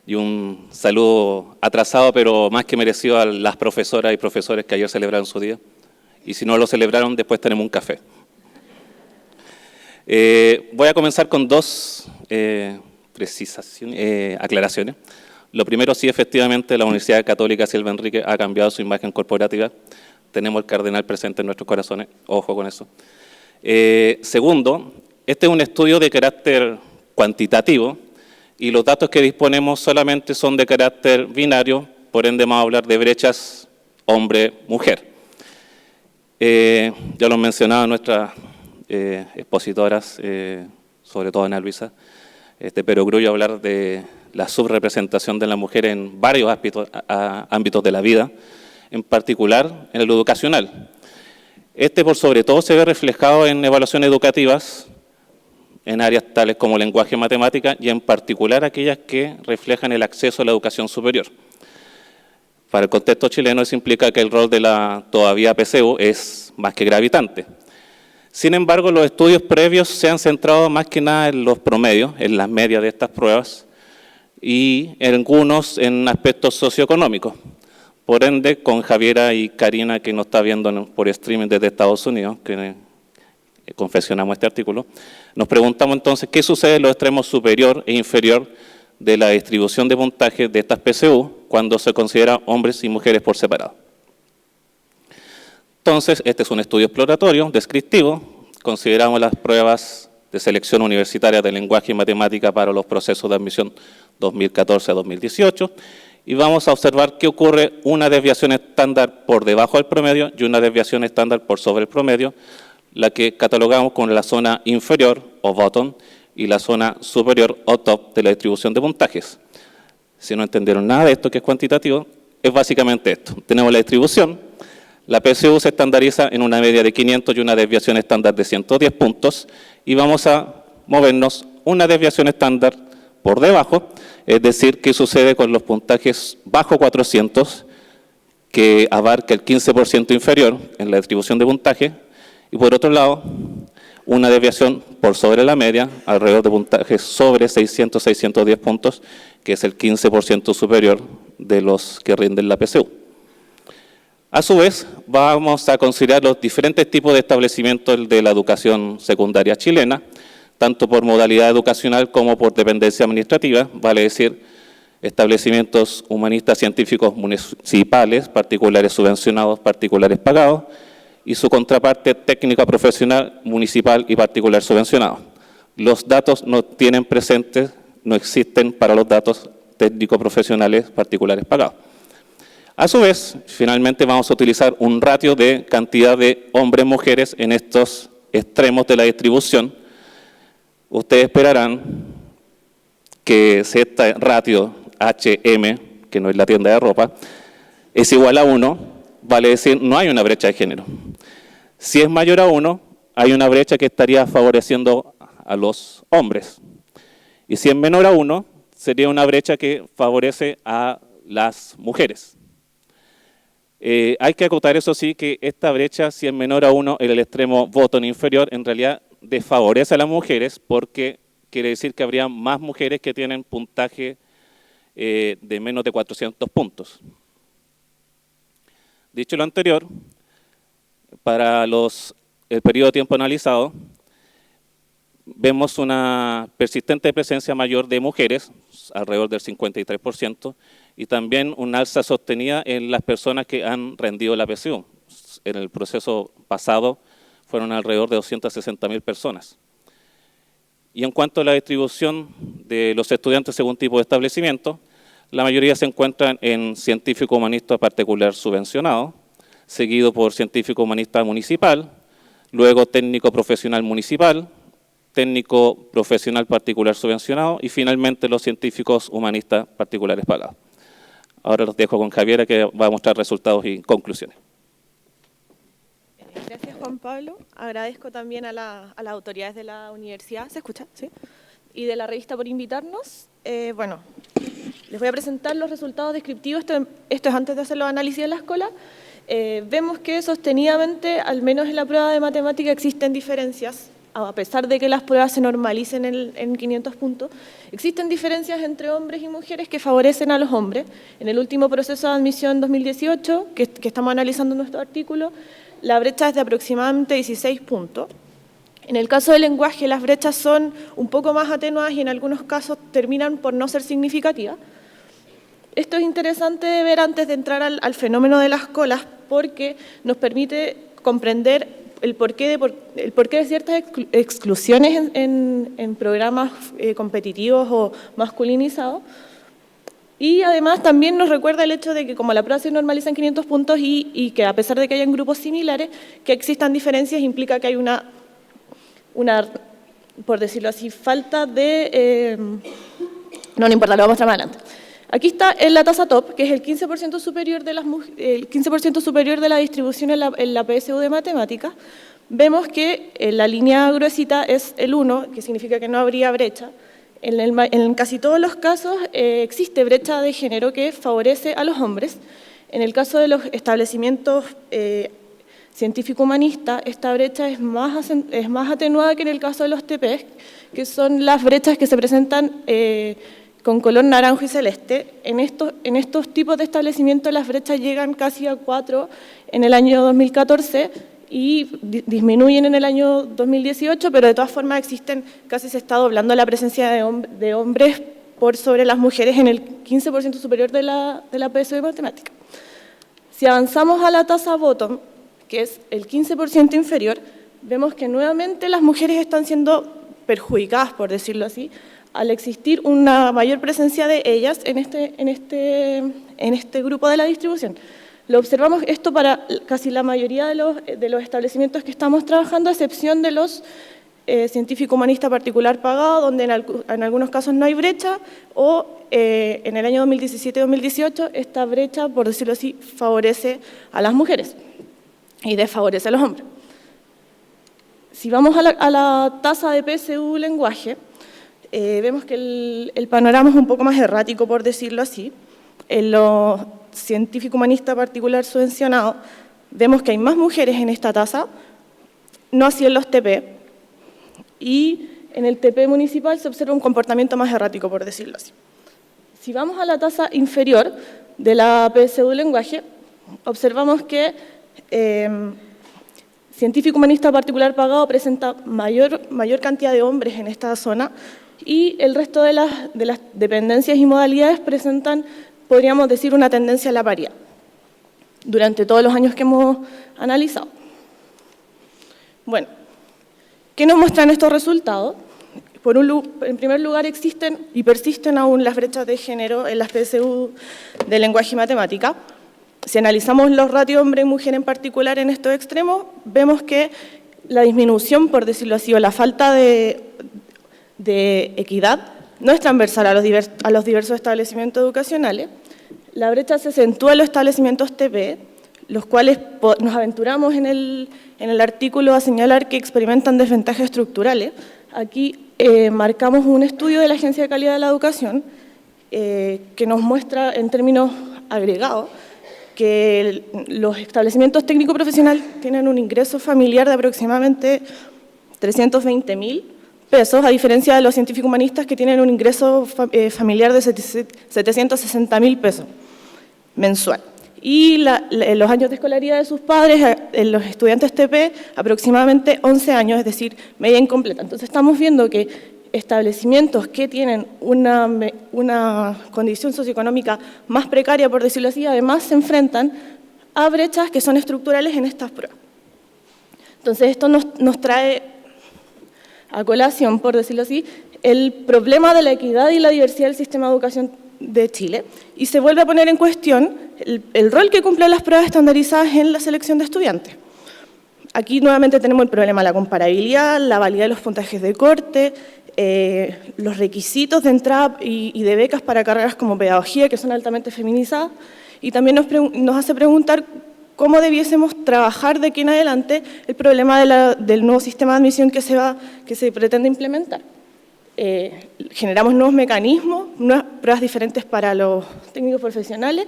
Y un saludo atrasado, pero más que merecido a las profesoras y profesores que ayer celebraron su día. Y si no lo celebraron, después tenemos un café. Voy a comenzar con dos aclaraciones. Lo primero, sí, efectivamente, la Universidad Católica Silva Enríquez ha cambiado su imagen corporativa. Tenemos el cardenal presente en nuestros corazones, ojo con eso. Segundo, este es un estudio de carácter cuantitativo y los datos que disponemos solamente son de carácter binario, por ende vamos a hablar de brechas hombre-mujer. Ya lo mencionaban nuestras expositoras, sobre todo Ana Luisa, pero orgullo hablar de la subrepresentación de la mujer en varios ámbitos de la vida, en particular en lo educacional. Por sobre todo se ve reflejado en evaluaciones educativas, en áreas tales como lenguaje y matemática, y en particular aquellas que reflejan el acceso a la educación superior. Para el contexto chileno eso implica que el rol de la todavía PSU es más que gravitante. Sin embargo, los estudios previos se han centrado más que nada en los promedios, en las medias de estas pruebas, y en algunos en aspectos socioeconómicos. Por ende, con Javiera y Karina, que nos está viendo por streaming desde Estados Unidos, que confeccionamos este artículo, nos preguntamos entonces qué sucede en los extremos superior e inferior de la distribución de puntaje de estas PSU cuando se considera hombres y mujeres por separado. Entonces, este es un estudio exploratorio, descriptivo. Consideramos las pruebas de selección universitaria de lenguaje y matemática para los procesos de admisión 2014 a 2018 y vamos a observar que ocurre una desviación estándar por debajo del promedio y una desviación estándar por sobre el promedio, la que catalogamos con la zona inferior o bottom y la zona superior o top de la distribución de puntajes. Si no entendieron nada de esto que es cuantitativo, es básicamente esto. Tenemos la distribución, la PSU se estandariza en una media de 500 y una desviación estándar de 110 puntos y vamos a movernos una desviación estándar por debajo, es decir, qué sucede con los puntajes bajo 400, que abarca el 15% inferior en la distribución de puntaje, y por otro lado, una desviación por sobre la media, alrededor de puntajes sobre 600, 610 puntos, que es el 15% superior de los que rinden la PSU. A su vez, vamos a considerar los diferentes tipos de establecimientos de la educación secundaria chilena, tanto por modalidad educacional como por dependencia administrativa, vale decir, establecimientos humanistas científicos municipales, particulares subvencionados, particulares pagados, y su contraparte técnica profesional, municipal y particular subvencionado. Los datos no tienen presentes, no existen para los datos técnico-profesionales particulares pagados. A su vez, finalmente vamos a utilizar un ratio de cantidad de hombres-mujeres en estos extremos de la distribución. Ustedes esperarán que si este ratio HM, que no es la tienda de ropa, es igual a 1, vale decir no hay una brecha de género. Si es mayor a 1, hay una brecha que estaría favoreciendo a los hombres. Y si es menor a 1, sería una brecha que favorece a las mujeres. Hay que acotar eso sí, que esta brecha, si es menor a 1 en el extremo bottom inferior, en realidad desfavorece a las mujeres porque quiere decir que habría más mujeres que tienen puntaje de menos de 400 puntos. Dicho lo anterior, para el periodo de tiempo analizado, vemos una persistente presencia mayor de mujeres, alrededor del 53%, y también un alza sostenida en las personas que han rendido la PSU. En el proceso pasado fueron alrededor de 260.000 personas. Y en cuanto a la distribución de los estudiantes según tipo de establecimiento, la mayoría se encuentran en científico humanista particular subvencionado, seguido por científico humanista municipal, luego técnico profesional municipal, técnico profesional particular subvencionado y finalmente los científicos humanistas particulares pagados. Ahora los dejo con Javiera que va a mostrar resultados y conclusiones. Gracias, Juan Pablo. Agradezco también a las autoridades de la universidad, ¿se escucha? ¿Sí? Y de la revista por invitarnos. Bueno, les voy a presentar los resultados descriptivos, esto es antes de hacer los análisis de la escuela. Vemos que sostenidamente, al menos en la prueba de matemática, existen diferencias, a pesar de que las pruebas se normalicen en 500 puntos, existen diferencias entre hombres y mujeres que favorecen a los hombres. En el último proceso de admisión 2018, que estamos analizando en nuestro artículo, la brecha es de aproximadamente 16 puntos. En el caso del lenguaje, las brechas son un poco más atenuadas y en algunos casos terminan por no ser significativas. Esto es interesante de ver antes de entrar al fenómeno de las colas porque nos permite comprender el porqué de ciertas exclusiones en programas competitivos o masculinizados. Y además también nos recuerda el hecho de que como la prueba se normaliza en 500 puntos y que a pesar de que hayan grupos similares, que existan diferencias implica que hay una por decirlo así, falta de... no importa, lo vamos a mostrar más adelante. Aquí está la tasa top, que es el 15% superior de la distribución en la PSU de matemáticas. Vemos que la línea gruesita es el 1, que significa que no habría brecha. En casi todos los casos existe brecha de género que favorece a los hombres. En el caso de los establecimientos científico-humanistas, esta brecha es más atenuada que en el caso de los TPs, que son las brechas que se presentan con color naranjo y celeste. En estos tipos de establecimientos las brechas llegan casi a 4 en el año 2014 y disminuyen en el año 2018, pero de todas formas existen, casi se está doblando la presencia de hombres por sobre las mujeres en el 15% superior de la PSU de matemática. Si avanzamos a la tasa bottom, que es el 15% inferior, vemos que nuevamente las mujeres están siendo perjudicadas, por decirlo así, al existir una mayor presencia de ellas en este grupo de la distribución. Lo observamos esto para casi la mayoría de los establecimientos que estamos trabajando, a excepción de los científico-humanista particular pagado, donde en algunos casos no hay brecha, o en el año 2017-2018 esta brecha, por decirlo así, favorece a las mujeres y desfavorece a los hombres. Si vamos a la tasa de PSU lenguaje, vemos que el panorama es un poco más errático, por decirlo así. En los científico-humanista particular subvencionado, vemos que hay más mujeres en esta tasa, no así en los TP, y en el TP municipal se observa un comportamiento más errático, por decirlo así. Si vamos a la tasa inferior de la PSU lenguaje, observamos que científico-humanista particular pagado presenta mayor cantidad de hombres en esta zona, y el resto de las dependencias y modalidades presentan, podríamos decir, una tendencia a la paridad durante todos los años que hemos analizado. Bueno, ¿qué nos muestran estos resultados? En primer lugar, existen y persisten aún las brechas de género en las PSU de lenguaje y matemática. Si analizamos los ratios hombre y mujer en particular en estos extremos, vemos que la disminución, por decirlo así, o la falta de equidad no es transversal a los diversos establecimientos educacionales. La brecha se acentúa en los establecimientos TP, los cuales nos aventuramos en el artículo a señalar que experimentan desventajas estructurales. Aquí marcamos un estudio de la Agencia de Calidad de la Educación que nos muestra en términos agregados que los establecimientos técnico-profesionales tienen un ingreso familiar de aproximadamente 320.000 pesos, a diferencia de los científico-humanistas que tienen un ingreso familiar de 760.000 pesos mensual. Y los años de escolaridad de sus padres, en los estudiantes TP, aproximadamente 11 años, es decir, media incompleta. Entonces estamos viendo que establecimientos que tienen una condición socioeconómica más precaria, por decirlo así, además se enfrentan a brechas que son estructurales en estas pruebas. Entonces esto nos trae a colación, por decirlo así, el problema de la equidad y la diversidad del sistema de educación de Chile, y se vuelve a poner en cuestión el rol que cumplen las pruebas estandarizadas en la selección de estudiantes. Aquí nuevamente tenemos el problema de la comparabilidad, la validez de los puntajes de corte, los requisitos de entrada y de becas para carreras como pedagogía, que son altamente feminizadas, y también nos hace preguntar cómo debiésemos trabajar de aquí en adelante el problema del nuevo sistema de admisión que se pretende implementar. Generamos nuevos mecanismos, nuevas pruebas diferentes para los técnicos profesionales.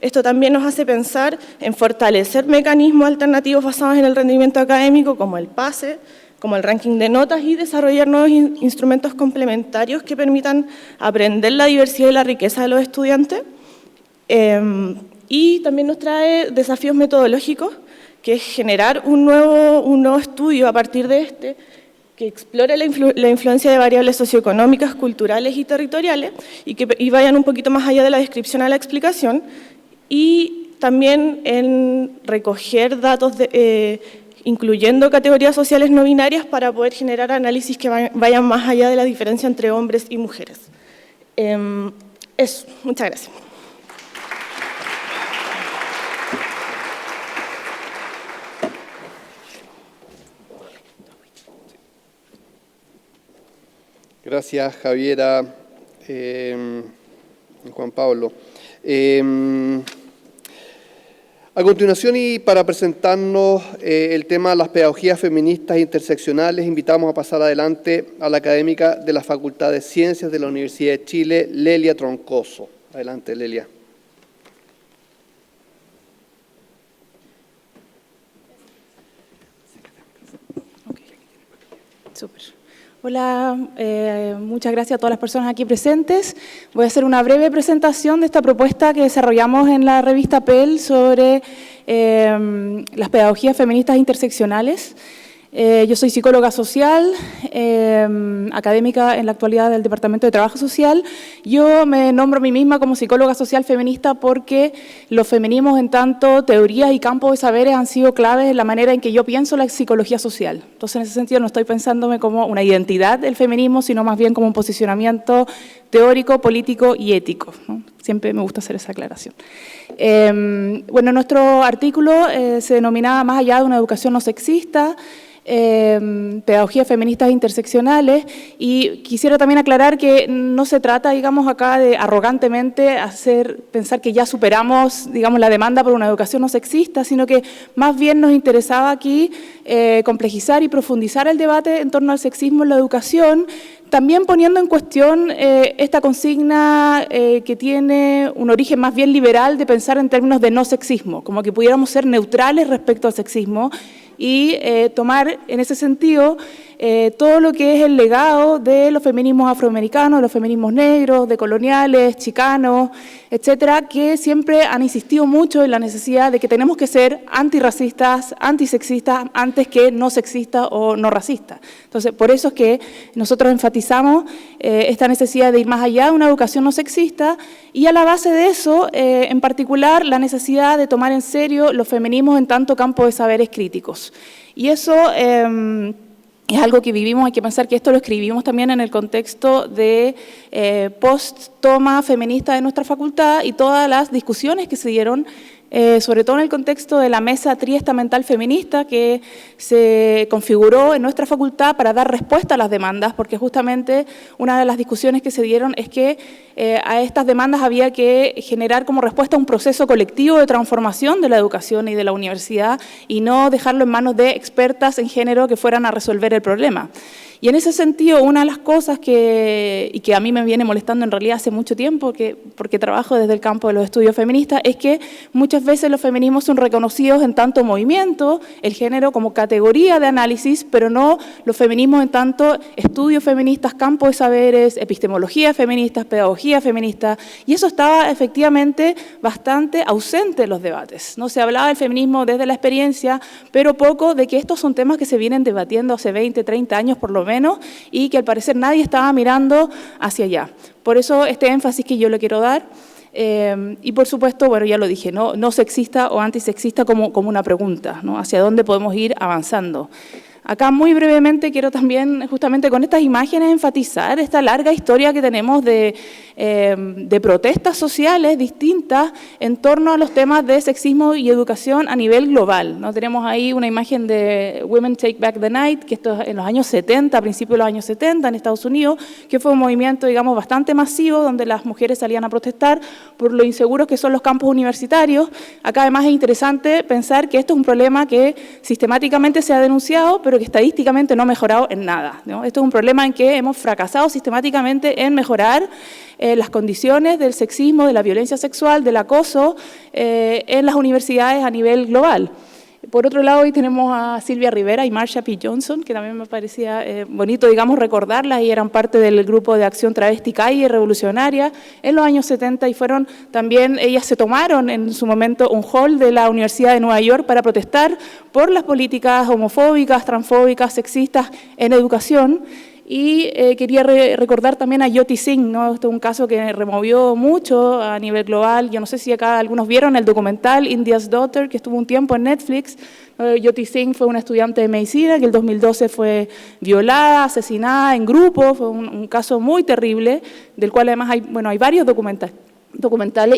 Esto también nos hace pensar en fortalecer mecanismos alternativos basados en el rendimiento académico, como el PASE, como el ranking de notas, y desarrollar nuevos instrumentos complementarios que permitan aprender la diversidad y la riqueza de los estudiantes. Y también nos trae desafíos metodológicos, que es generar un nuevo estudio a partir de este, que explore la influencia de variables socioeconómicas, culturales y territoriales, y vayan un poquito más allá de la descripción a la explicación, y también en recoger datos incluyendo categorías sociales no binarias para poder generar análisis que vayan más allá de la diferencia entre hombres y mujeres. Eso, muchas gracias. Gracias, Javiera, Juan Pablo. A continuación, y para presentarnos el tema de las pedagogías feministas interseccionales, invitamos a pasar adelante a la académica de la Facultad de Ciencias de la Universidad de Chile, Lelia Troncoso. Adelante, Lelia. Súper. Hola, muchas gracias a todas las personas aquí presentes. Voy a hacer una breve presentación de esta propuesta que desarrollamos en la revista PEL sobre las pedagogías feministas interseccionales. Yo soy psicóloga social, académica en la actualidad del Departamento de Trabajo Social. Yo me nombro a mí misma como psicóloga social feminista porque los feminismos en tanto teorías y campos de saberes han sido claves en la manera en que yo pienso la psicología social. Entonces, en ese sentido, no estoy pensándome como una identidad del feminismo, sino más bien como un posicionamiento teórico, político y ético, ¿no? Siempre me gusta hacer esa aclaración. Bueno, nuestro artículo se denominaba Más allá de una educación no sexista, pedagogías feministas interseccionales, y quisiera también aclarar que no se trata, digamos, acá de arrogantemente pensar que ya superamos, digamos, la demanda por una educación no sexista, sino que más bien nos interesaba aquí complejizar y profundizar el debate en torno al sexismo en la educación, también poniendo en cuestión esta consigna que tiene un origen más bien liberal de pensar en términos de no sexismo, como que pudiéramos ser neutrales respecto al sexismo y tomar en ese sentido todo lo que es el legado de los feminismos afroamericanos, de los feminismos negros, decoloniales, chicanos, etcétera, que siempre han insistido mucho en la necesidad de que tenemos que ser antirracistas, antisexistas, antes que no sexistas o no racistas. Entonces, por eso es que nosotros enfatizamos esta necesidad de ir más allá de una educación no sexista, y a la base de eso, en particular, la necesidad de tomar en serio los feminismos en tanto campo de saberes críticos. Y eso es algo que vivimos, hay que pensar que esto lo escribimos también en el contexto de post-toma feminista de nuestra facultad y todas las discusiones que se dieron, sobre todo en el contexto de la mesa triestamental feminista que se configuró en nuestra facultad para dar respuesta a las demandas, porque justamente una de las discusiones que se dieron es que a estas demandas había que generar como respuesta un proceso colectivo de transformación de la educación y de la universidad y no dejarlo en manos de expertas en género que fueran a resolver el problema. Y en ese sentido, una de las cosas que a mí me viene molestando en realidad hace mucho tiempo, porque trabajo desde el campo de los estudios feministas, es que muchas veces los feminismos son reconocidos en tanto movimiento, el género como categoría de análisis, pero no los feminismos en tanto estudios feministas, campo de saberes, epistemología feminista, pedagogía feminista, y eso estaba efectivamente bastante ausente en los debates. No se hablaba del feminismo desde la experiencia, pero poco de que estos son temas que se vienen debatiendo hace 20, 30 años por lo menos, y que al parecer nadie estaba mirando hacia allá. Por eso este énfasis que yo le quiero dar, y por supuesto, bueno, ya lo dije, no sexista o antisexista como una pregunta, ¿no? Hacia dónde podemos ir avanzando. Acá muy brevemente quiero también, justamente con estas imágenes, enfatizar esta larga historia que tenemos de protestas sociales distintas en torno a los temas de sexismo y educación a nivel global, ¿no? Tenemos ahí una imagen de Women Take Back the Night, que esto es en los años 70, a principios de los años 70 en Estados Unidos, que fue un movimiento, digamos, bastante masivo, donde las mujeres salían a protestar por lo inseguros que son los campus universitarios. Acá además es interesante pensar que esto es un problema que sistemáticamente se ha denunciado, pero que estadísticamente no ha mejorado en nada, ¿no? Esto es un problema en que hemos fracasado sistemáticamente en mejorar las condiciones del sexismo, de la violencia sexual, del acoso en las universidades a nivel global. Por otro lado, hoy tenemos a Silvia Rivera y Marsha P. Johnson, que también me parecía bonito, digamos, recordarlas, y eran parte del grupo de acción travesti calle revolucionaria en los años 70, y fueron también, ellas se tomaron en su momento un hall de la Universidad de Nueva York para protestar por las políticas homofóbicas, transfóbicas, sexistas en educación. Y quería recordar también a Jyoti Singh, ¿no? Este es un caso que removió mucho a nivel global. Yo no sé si acá algunos vieron el documental India's Daughter, que estuvo un tiempo en Netflix. Jyoti Singh fue una estudiante de medicina que en el 2012 fue violada, asesinada en grupo. Fue un caso muy terrible, del cual además hay varios documentales,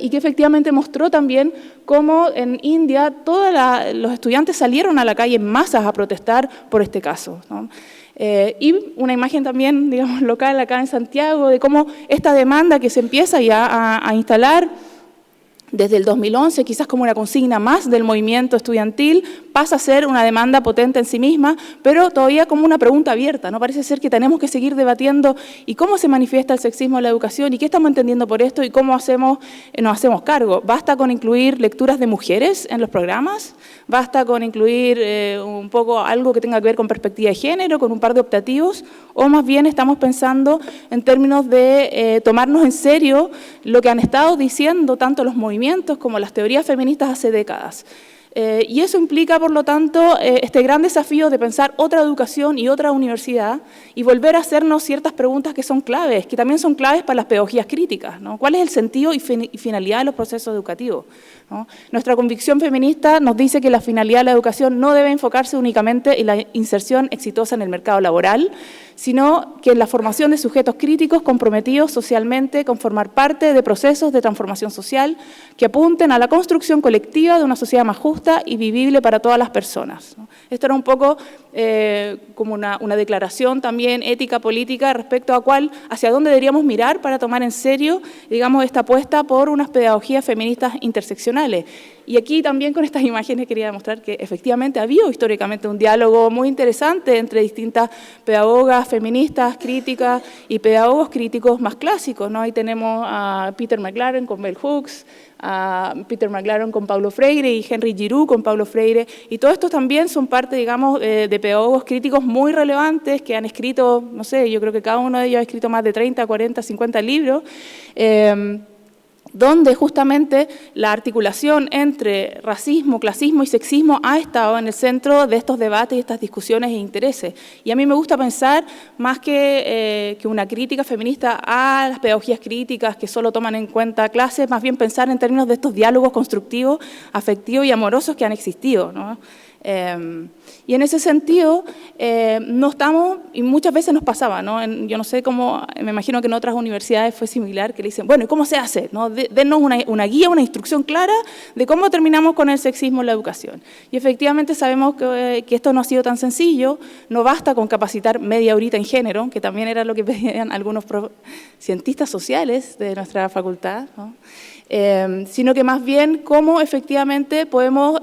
y que efectivamente mostró también cómo en India todos los estudiantes salieron a la calle en masas a protestar por este caso, ¿no? Y una imagen también, digamos, local acá en Santiago, de cómo esta demanda que se empieza ya a instalar desde el 2011, quizás como una consigna más del movimiento estudiantil, pasa a ser una demanda potente en sí misma, pero todavía como una pregunta abierta, ¿no? Parece ser que tenemos que seguir debatiendo y cómo se manifiesta el sexismo en la educación y qué estamos entendiendo por esto y cómo nos hacemos cargo. ¿Basta con incluir lecturas de mujeres en los programas? ¿Basta con incluir un poco algo que tenga que ver con perspectiva de género, con un par de optativos? ¿O más bien estamos pensando en términos de tomarnos en serio lo que han estado diciendo tanto los movimientos como las teorías feministas hace décadas? Y eso implica, por lo tanto, este gran desafío de pensar otra educación y otra universidad y volver a hacernos ciertas preguntas que son claves, que también son claves para las pedagogías críticas, ¿no? ¿Cuál es el sentido y finalidad de los procesos educativos, ¿no? Nuestra convicción feminista nos dice que la finalidad de la educación no debe enfocarse únicamente en la inserción exitosa en el mercado laboral, sino que en la formación de sujetos críticos comprometidos socialmente con formar parte de procesos de transformación social que apunten a la construcción colectiva de una sociedad más justa y vivible para todas las personas, ¿no? Esto era un poco como una declaración también ética política respecto a hacia dónde deberíamos mirar para tomar en serio, digamos, esta apuesta por unas pedagogías feministas interseccionales. Y aquí también con estas imágenes quería demostrar que efectivamente ha habido históricamente un diálogo muy interesante entre distintas pedagogas feministas, críticas y pedagogos críticos más clásicos, ¿no? Ahí tenemos a Peter McLaren con Bell Hooks, a Peter McLaren con Paulo Freire y Henry Giroux con Paulo Freire, y todos estos también son parte, digamos, de pedagogos críticos muy relevantes que han escrito, no sé, yo creo que cada uno de ellos ha escrito más de 30, 40, 50 libros, donde justamente la articulación entre racismo, clasismo y sexismo ha estado en el centro de estos debates y estas discusiones e intereses. Y a mí me gusta pensar, más que una crítica feminista a las pedagogías críticas que solo toman en cuenta clases, más bien pensar en términos de estos diálogos constructivos, afectivos y amorosos que han existido, ¿no? Y en ese sentido, no estamos, y muchas veces nos pasaba, ¿no? Yo no sé cómo, me imagino que en otras universidades fue similar, que le dicen, bueno, ¿y cómo se hace? ¿No? Dennos una guía, una instrucción clara de cómo terminamos con el sexismo en la educación. Y efectivamente sabemos que esto no ha sido tan sencillo, no basta con capacitar media horita en género, que también era lo que pedían algunos cientistas sociales de nuestra facultad, ¿no? Sino que más bien cómo efectivamente podemos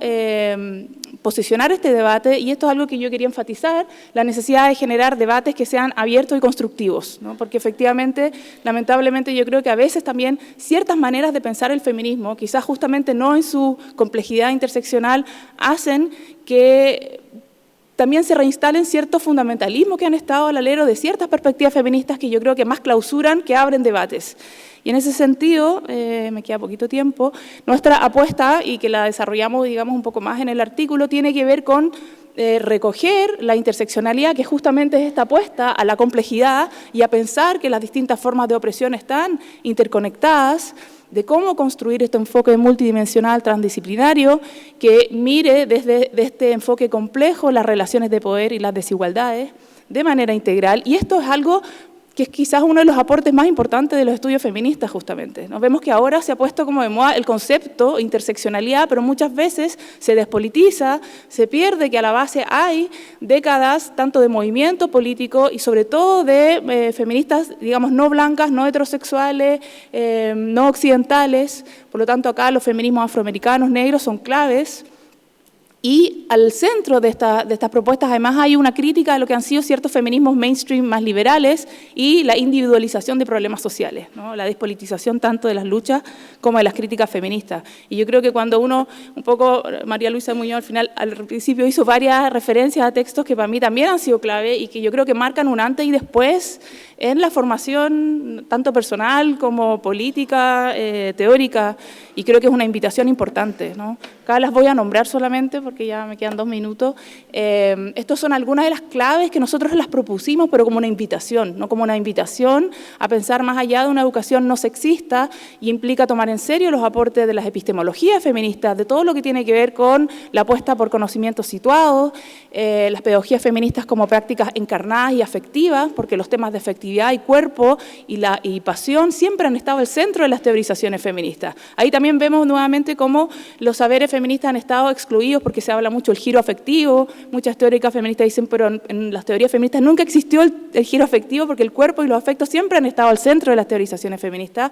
posicionar este debate, y esto es algo que yo quería enfatizar, la necesidad de generar debates que sean abiertos y constructivos, ¿no? Porque efectivamente, lamentablemente, yo creo que a veces también ciertas maneras de pensar el feminismo, quizás justamente no en su complejidad interseccional, hacen que también se reinstalen ciertos fundamentalismos que han estado al alero de ciertas perspectivas feministas que yo creo que más clausuran que abren debates. Y en ese sentido, me queda poquito tiempo, nuestra apuesta, y que la desarrollamos, digamos, un poco más en el artículo, tiene que ver con recoger la interseccionalidad, que justamente es esta apuesta a la complejidad y a pensar que las distintas formas de opresión están interconectadas, de cómo construir este enfoque multidimensional transdisciplinario que mire desde este enfoque complejo las relaciones de poder y las desigualdades de manera integral. Y esto es algo que es quizás uno de los aportes más importantes de los estudios feministas, justamente. Nos vemos que ahora se ha puesto como de moda el concepto interseccionalidad, pero muchas veces se despolitiza, se pierde que a la base hay décadas tanto de movimiento político y sobre todo de feministas, digamos, no blancas, no heterosexuales, no occidentales. Por lo tanto, acá los feminismos afroamericanos, negros, son claves. Y al centro de estas propuestas, además, hay una crítica a lo que han sido ciertos feminismos mainstream más liberales y la individualización de problemas sociales, ¿no? La despolitización tanto de las luchas como de las críticas feministas. Y yo creo que cuando uno, un poco, María Luisa Muñoz al principio hizo varias referencias a textos que para mí también han sido clave y que yo creo que marcan un antes y después en la formación tanto personal como política, teórica, y creo que es una invitación importante, ¿no? Acá las voy a nombrar solamente porque ya me quedan 2 minutos. Estos son algunas de las claves que nosotros las propusimos, pero como una invitación, ¿no? Como una invitación a pensar más allá de una educación no sexista, y implica tomar en serio los aportes de las epistemologías feministas, de todo lo que tiene que ver con la apuesta por conocimientos situados, las pedagogías feministas como prácticas encarnadas y afectivas, porque los temas de afectividad y cuerpo y pasión siempre han estado al centro de las teorizaciones feministas. Ahí también vemos nuevamente cómo los saberes feministas han estado excluidos porque se habla mucho del giro afectivo. Muchas teóricas feministas dicen, pero en las teorías feministas nunca existió el giro afectivo porque el cuerpo y los afectos siempre han estado al centro de las teorizaciones feministas.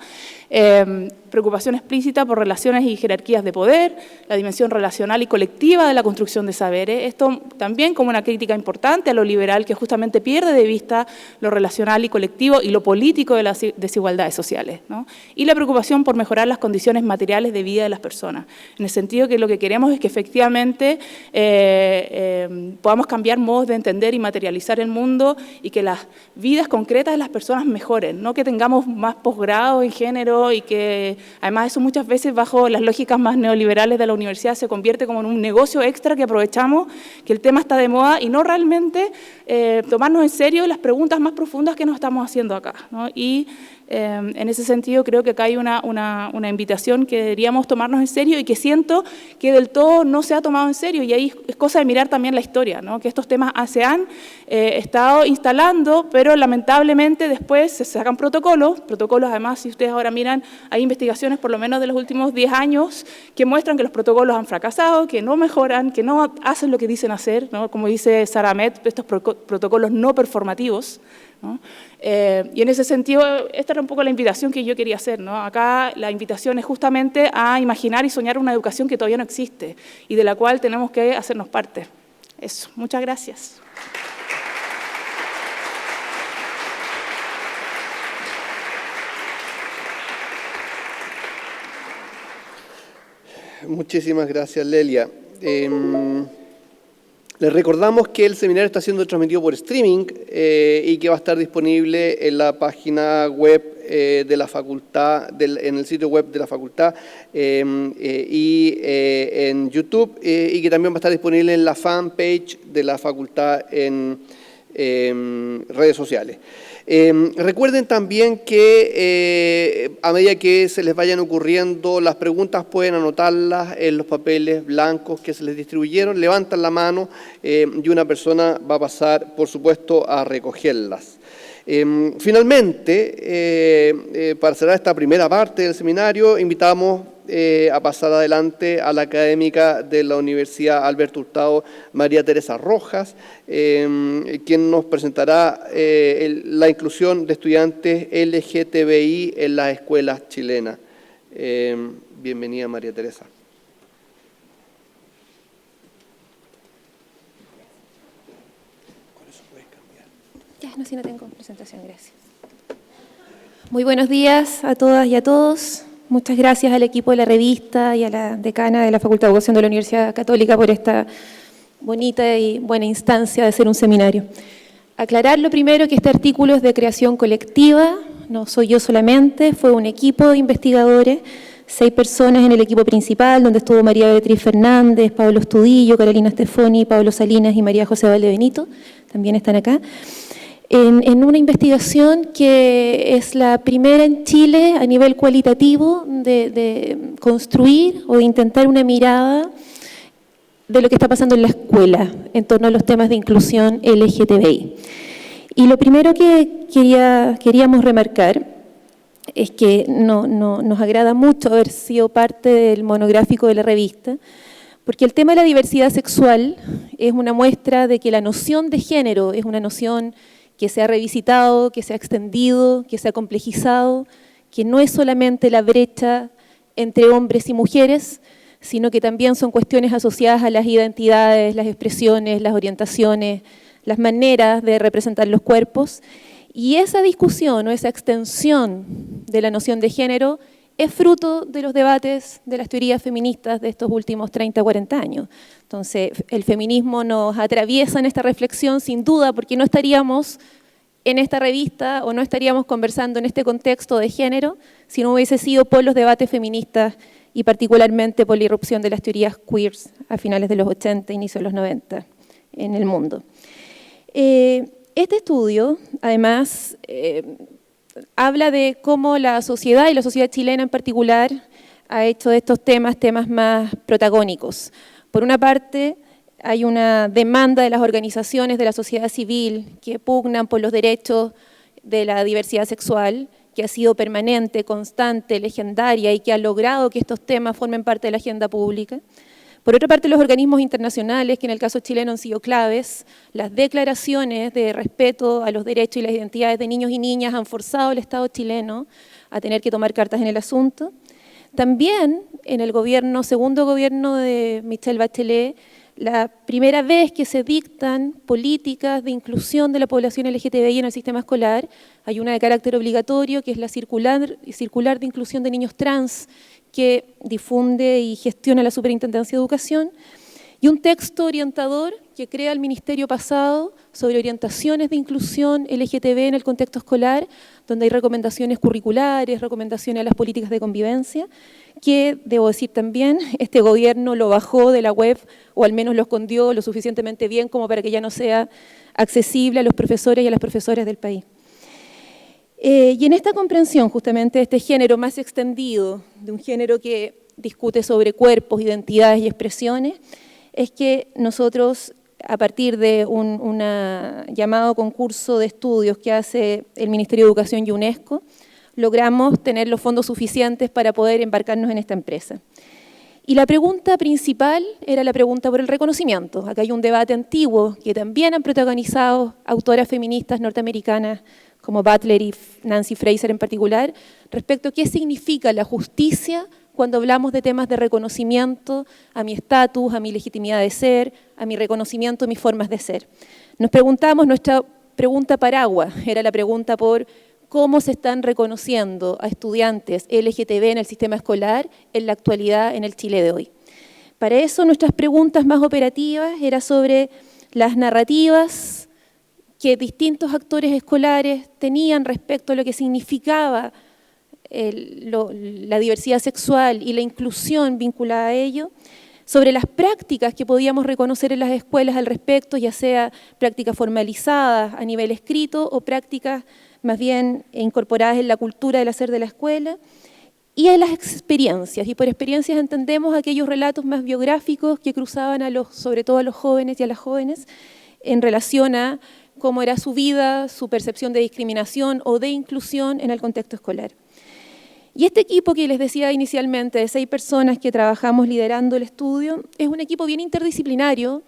preocupación explícita por relaciones y jerarquías de poder, la dimensión relacional y colectiva de la construcción de saberes. Esto también como una crítica importante a lo liberal, que justamente pierde de vista lo relacional y colectivo y lo político de las desigualdades sociales, ¿no? Y la preocupación por mejorar las condiciones materiales de vida de las personas, en el sentido que lo que queremos es que efectivamente podamos cambiar modos de entender y materializar el mundo y que las vidas concretas de las personas mejoren, no que tengamos más posgrado en género y que además eso muchas veces bajo las lógicas más neoliberales de la universidad se convierte como en un negocio extra que aprovechamos que el tema está de moda y no realmente tomarnos en serio las preguntas más profundas que nos estamos haciendo acá, ¿no? Y en ese sentido creo que acá hay una invitación que deberíamos tomarnos en serio y que siento que del todo no se ha tomado en serio, y ahí es cosa de mirar también la historia, ¿no? Que estos temas se han estado instalando, pero lamentablemente después se sacan protocolos además, si ustedes ahora miran, hay investigaciones por lo menos de los últimos 10 años que muestran que los protocolos han fracasado, que no mejoran, que no hacen lo que dicen hacer, ¿no? Como dice Sara Ahmed, estos protocolos no performativos, ¿no? Y en ese sentido, esta era un poco la invitación que yo quería hacer, ¿no? Acá la invitación es justamente a imaginar y soñar una educación que todavía no existe y de la cual tenemos que hacernos parte. Eso, muchas gracias. Muchísimas gracias, Lelia. Les recordamos que el seminario está siendo transmitido por streaming y que va a estar disponible en la página web de la facultad, en el sitio web de la facultad y en YouTube, y que también va a estar disponible en la fanpage de la facultad en redes sociales. Recuerden también que a medida que se les vayan ocurriendo las preguntas pueden anotarlas en los papeles blancos que se les distribuyeron, levantan la mano y una persona va a pasar, por supuesto, a recogerlas. Finalmente, para cerrar esta primera parte del seminario, invitamos a pasar adelante a la académica de la Universidad Alberto Hurtado, María Teresa Rojas, quien nos presentará la inclusión de estudiantes LGTBI en las escuelas chilenas. Bienvenida, María Teresa. Ya, no, si no tengo presentación, gracias. Muy buenos días a todas y a todos. Muchas gracias al equipo de la revista y a la decana de la Facultad de Educación de la Universidad Católica por esta bonita y buena instancia de hacer un seminario. Aclarar lo primero que este artículo es de creación colectiva, no soy yo solamente, fue un equipo de investigadores, 6 personas en el equipo principal, donde estuvo María Beatriz Fernández, Pablo Estudillo, Carolina Stefoni, Pablo Salinas y María José Valdebenito, también están acá. En una investigación que es la primera en Chile a nivel cualitativo de construir o de intentar una mirada de lo que está pasando en la escuela en torno a los temas de inclusión LGTBI. Y lo primero que queríamos remarcar es que nos agrada mucho haber sido parte del monográfico de la revista, porque el tema de la diversidad sexual es una muestra de que la noción de género es una noción que se ha revisitado, que se ha extendido, que se ha complejizado, que no es solamente la brecha entre hombres y mujeres, sino que también son cuestiones asociadas a las identidades, las expresiones, las orientaciones, las maneras de representar los cuerpos. Y esa discusión o esa extensión de la noción de género es fruto de los debates de las teorías feministas de estos últimos 30 o 40 años. Entonces, el feminismo nos atraviesa en esta reflexión sin duda porque no estaríamos en esta revista o no estaríamos conversando en este contexto de género si no hubiese sido por los debates feministas y particularmente por la irrupción de las teorías queers a finales de los 80, inicios de los 90 en el mundo. Este estudio, además, habla de cómo la sociedad y la sociedad chilena en particular ha hecho de estos temas más protagónicos. Por una parte, hay una demanda de las organizaciones de la sociedad civil que pugnan por los derechos de la diversidad sexual, que ha sido permanente, constante, legendaria y que ha logrado que estos temas formen parte de la agenda pública. Por otra parte, los organismos internacionales, que en el caso chileno han sido claves, las declaraciones de respeto a los derechos y las identidades de niños y niñas han forzado al Estado chileno a tener que tomar cartas en el asunto. También en el segundo gobierno de Michelle Bachelet, la primera vez que se dictan políticas de inclusión de la población LGTBI en el sistema escolar, hay una de carácter obligatorio, que es la circular de inclusión de niños trans, que difunde y gestiona la Superintendencia de Educación, y un texto orientador que crea el ministerio pasado sobre orientaciones de inclusión LGTB en el contexto escolar, donde hay recomendaciones curriculares, recomendaciones a las políticas de convivencia, que, debo decir también, este gobierno lo bajó de la web, o al menos lo escondió lo suficientemente bien como para que ya no sea accesible a los profesores y a las profesoras del país. Y en esta comprensión justamente de este género más extendido, de un género que discute sobre cuerpos, identidades y expresiones, es que nosotros, a partir de un llamado concurso de estudios que hace el Ministerio de Educación y UNESCO, logramos tener los fondos suficientes para poder embarcarnos en esta empresa. Y la pregunta principal era la pregunta por el reconocimiento. Acá hay un debate antiguo que también han protagonizado autoras feministas norteamericanas como Butler y Nancy Fraser en particular, respecto a qué significa la justicia cuando hablamos de temas de reconocimiento a mi estatus, a mi legitimidad de ser, a mi reconocimiento de mis formas de ser. Nos preguntamos, nuestra pregunta paraguas era la pregunta por cómo se están reconociendo a estudiantes LGTB en el sistema escolar en la actualidad en el Chile de hoy. Para eso nuestras preguntas más operativas eran sobre las narrativas que distintos actores escolares tenían respecto a lo que significaba la diversidad sexual y la inclusión vinculada a ello, sobre las prácticas que podíamos reconocer en las escuelas al respecto, ya sea prácticas formalizadas a nivel escrito o prácticas más bien incorporadas en la cultura del hacer de la escuela, y en las experiencias, y por experiencias entendemos aquellos relatos más biográficos que cruzaban sobre todo a los jóvenes y a las jóvenes en relación a cómo era su vida, su percepción de discriminación o de inclusión en el contexto escolar. Y este equipo que les decía inicialmente, de 6 personas que trabajamos liderando el estudio, es un equipo bien interdisciplinario,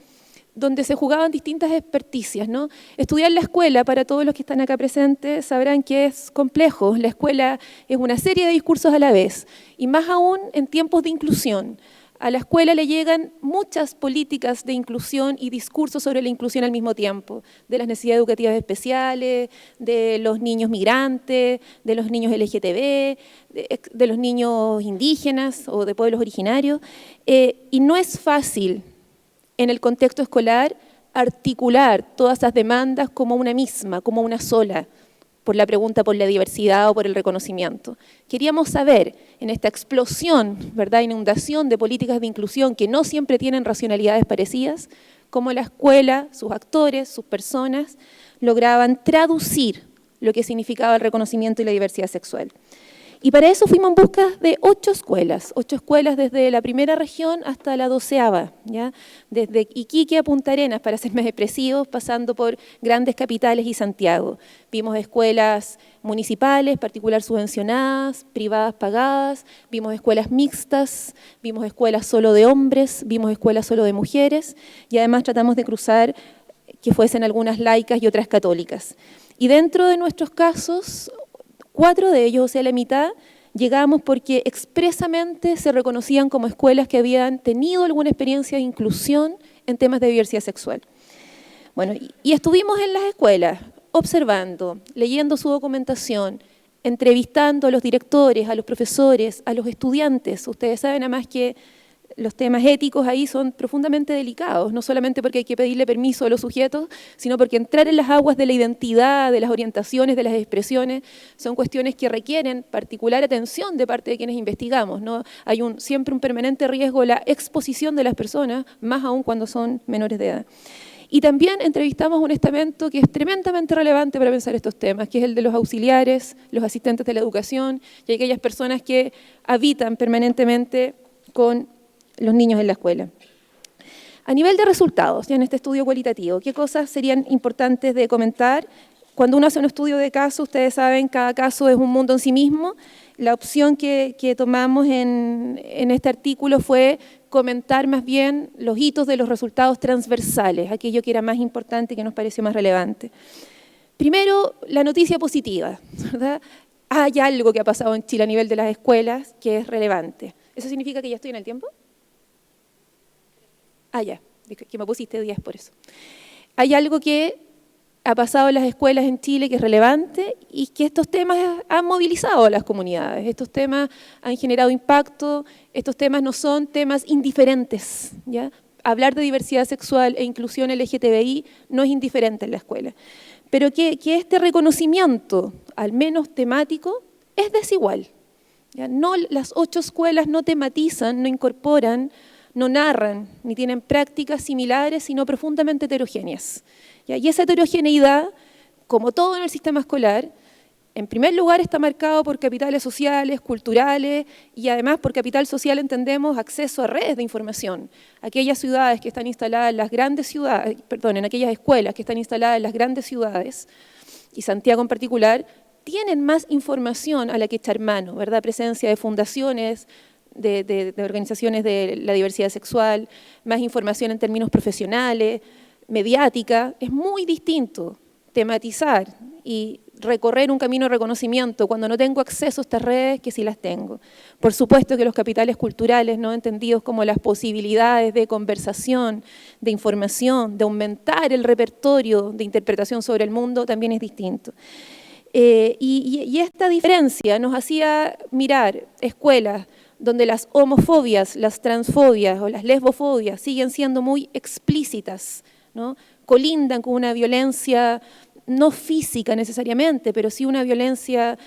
donde se jugaban distintas experticias, ¿no? Estudiar la escuela, para todos los que están acá presentes, sabrán que es complejo. La escuela es una serie de discursos a la vez, y más aún en tiempos de inclusión. A la escuela le llegan muchas políticas de inclusión y discursos sobre la inclusión al mismo tiempo, de las necesidades educativas especiales, de los niños migrantes, de los niños LGTB, de los niños indígenas o de pueblos originarios, y no es fácil en el contexto escolar articular todas esas demandas como una misma, como una sola, por la pregunta por la diversidad o por el reconocimiento. Queríamos saber, en esta explosión, ¿verdad?, inundación de políticas de inclusión que no siempre tienen racionalidades parecidas, cómo la escuela, sus actores, sus personas, lograban traducir lo que significaba el reconocimiento y la diversidad sexual. Y para eso fuimos en busca de 8 escuelas desde la primera región hasta la 12ª, ¿ya? Desde Iquique a Punta Arenas, para ser más expresivos, pasando por grandes capitales y Santiago. Vimos escuelas municipales, particular subvencionadas, privadas pagadas, vimos escuelas mixtas, vimos escuelas solo de hombres, vimos escuelas solo de mujeres, y además tratamos de cruzar que fuesen algunas laicas y otras católicas. Y dentro de nuestros casos, 4 de ellos, o sea, la mitad, llegamos porque expresamente se reconocían como escuelas que habían tenido alguna experiencia de inclusión en temas de diversidad sexual. Bueno, y estuvimos en las escuelas, observando, leyendo su documentación, entrevistando a los directores, a los profesores, a los estudiantes. Ustedes saben además que los temas éticos ahí son profundamente delicados, no solamente porque hay que pedirle permiso a los sujetos, sino porque entrar en las aguas de la identidad, de las orientaciones, de las expresiones, son cuestiones que requieren particular atención de parte de quienes investigamos, ¿no? Hay siempre un permanente riesgo la exposición de las personas, más aún cuando son menores de edad. Y también entrevistamos a un estamento que es tremendamente relevante para pensar estos temas, que es el de los auxiliares, los asistentes de la educación y aquellas personas que habitan permanentemente con los niños en la escuela. A nivel de resultados, ya en este estudio cualitativo, ¿qué cosas serían importantes de comentar? Cuando uno hace un estudio de caso, ustedes saben, cada caso es un mundo en sí mismo. La opción que tomamos en este artículo fue comentar más bien los hitos de los resultados transversales, aquello que era más importante y que nos pareció más relevante. Primero, la noticia positiva, ¿verdad? hay algo que ha pasado en Chile a nivel de las escuelas que es relevante. ¿Eso significa que ya estoy en el tiempo? Ah, ya, que me pusiste 10 por eso. Hay algo que ha pasado en las escuelas en Chile que es relevante y que estos temas han movilizado a las comunidades. Estos temas han generado impacto, estos temas no son temas indiferentes, ¿ya? Hablar de diversidad sexual e inclusión LGTBI no es indiferente en la escuela. Pero que este reconocimiento, al menos temático, es desigual. ¿Ya? No, las 8 escuelas no tematizan, no incorporan, no narran, ni tienen prácticas similares, sino profundamente heterogéneas. ¿Ya? Y esa heterogeneidad, como todo en el sistema escolar, en primer lugar está marcado por capitales sociales, culturales, y además por capital social entendemos acceso a redes de información. Aquellas ciudades que están instaladas en las grandes ciudades, en aquellas escuelas que están instaladas en las grandes ciudades, y Santiago en particular, tienen más información a la que echar mano, ¿verdad? Presencia de fundaciones, de organizaciones de la diversidad sexual, más información en términos profesionales, mediática. Es muy distinto tematizar y recorrer un camino de reconocimiento cuando no tengo acceso a estas redes que sí las tengo. Por supuesto que los capitales culturales, no entendidos como las posibilidades de conversación, de información, de aumentar el repertorio de interpretación sobre el mundo, también es distinto. Y esta diferencia nos hacía mirar escuelas donde las homofobias, las transfobias o las lesbofobias siguen siendo muy explícitas, ¿no? Colindan con una violencia no física necesariamente, pero sí una violencia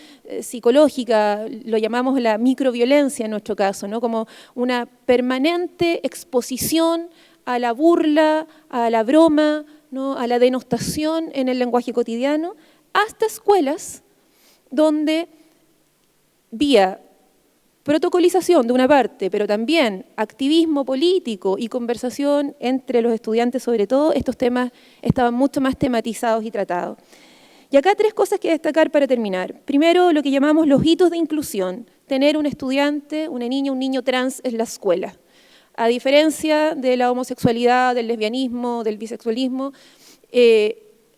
psicológica, lo llamamos la microviolencia en nuestro caso, ¿no? Como una permanente exposición a la burla, a la broma, ¿no? A la denostación en el lenguaje cotidiano, hasta escuelas donde vía protocolización de una parte, pero también activismo político y conversación entre los estudiantes sobre todo, estos temas estaban mucho más tematizados y tratados. Y acá 3 cosas que destacar para terminar. Primero, lo que llamamos los hitos de inclusión, tener un estudiante, una niña, un niño trans en la escuela. A diferencia de la homosexualidad, del lesbianismo, del bisexualismo,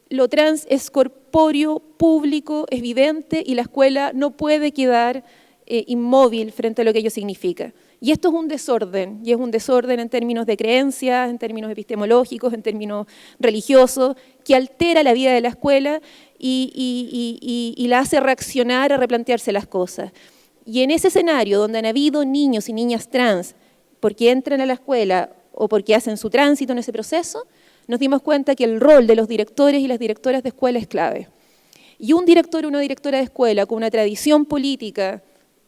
lo trans es corpóreo, público, es evidente y la escuela no puede quedar inmóvil frente a lo que ello significa. Y esto es un desorden, y es un desorden en términos de creencias, en términos epistemológicos, en términos religiosos, que altera la vida de la escuela y la hace reaccionar a replantearse las cosas. Y en ese escenario donde han habido niños y niñas trans, porque entran a la escuela o porque hacen su tránsito en ese proceso, nos dimos cuenta que el rol de los directores y las directoras de escuela es clave. Y un director o una directora de escuela con una tradición política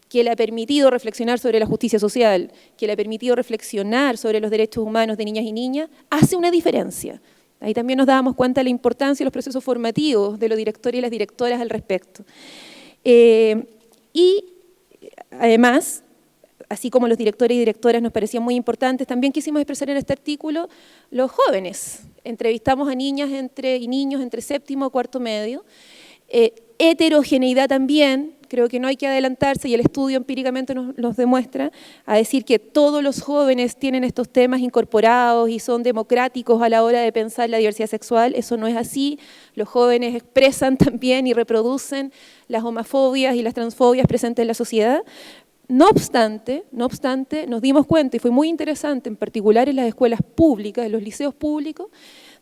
que le ha permitido reflexionar sobre la justicia social, que le ha permitido reflexionar sobre los derechos humanos de niñas y niñas, hace una diferencia. Ahí también nos dábamos cuenta de la importancia de los procesos formativos de los directores y las directoras al respecto. Y además, así como los directores y directoras nos parecían muy importantes, también quisimos expresar en este artículo los jóvenes. Entrevistamos a niñas y niños entre 7º y 4º medio. Heterogeneidad también, creo que no hay que adelantarse y el estudio empíricamente nos demuestra a decir que todos los jóvenes tienen estos temas incorporados y son democráticos a la hora de pensar la diversidad sexual. Eso no es así. Los jóvenes expresan también y reproducen las homofobias y las transfobias presentes en la sociedad. No obstante, nos dimos cuenta, y fue muy interesante, en particular en las escuelas públicas, en los liceos públicos,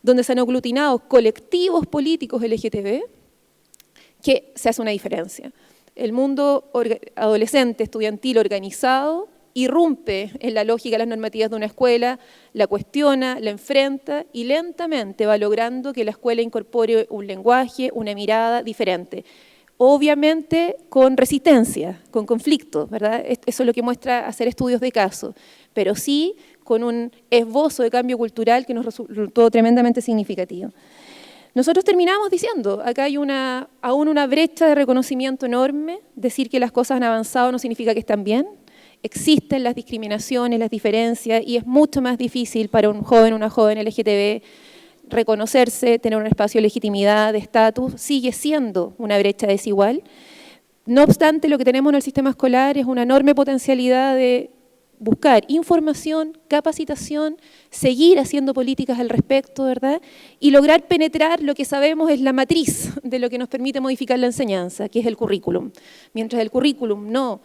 donde se han aglutinado colectivos políticos LGTB, que se hace una diferencia. El mundo adolescente, estudiantil, organizado, irrumpe en la lógica de las normativas de una escuela, la cuestiona, la enfrenta y lentamente va logrando que la escuela incorpore un lenguaje, una mirada diferente. Obviamente con resistencia, con conflicto, ¿verdad? Eso es lo que muestra hacer estudios de caso, pero sí con un esbozo de cambio cultural que nos resultó tremendamente significativo. Nosotros terminamos diciendo, acá hay aún una brecha de reconocimiento enorme, decir que las cosas han avanzado no significa que están bien, existen las discriminaciones, las diferencias, y es mucho más difícil para un joven o una joven LGTB reconocerse, tener un espacio de legitimidad, de estatus, sigue siendo una brecha desigual. No obstante, lo que tenemos en el sistema escolar es una enorme potencialidad de buscar información, capacitación, seguir haciendo políticas al respecto, ¿verdad? Y lograr penetrar lo que sabemos es la matriz de lo que nos permite modificar la enseñanza, que es el currículum. Mientras el currículum no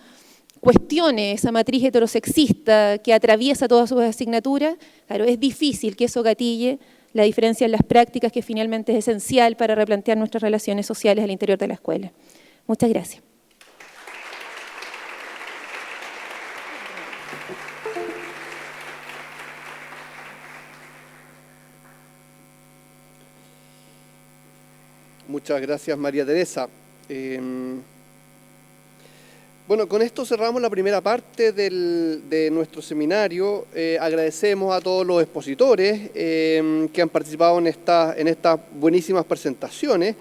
cuestione esa matriz heterosexista que atraviesa todas sus asignaturas, claro, es difícil que eso gatille la diferencia en las prácticas, que finalmente es esencial para replantear nuestras relaciones sociales al interior de la escuela. Muchas gracias. Muchas gracias, María Teresa. Bueno, con esto cerramos la primera parte de nuestro seminario. Agradecemos a todos los expositores que han participado en estas buenísimas presentaciones.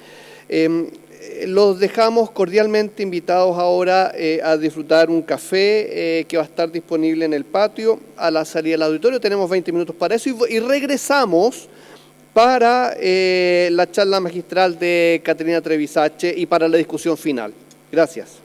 Los dejamos cordialmente invitados ahora a disfrutar un café que va a estar disponible en el patio a la salida del auditorio. Tenemos 20 minutos para eso y regresamos para la charla magistral de Caterina Trevisache y para la discusión final. Gracias.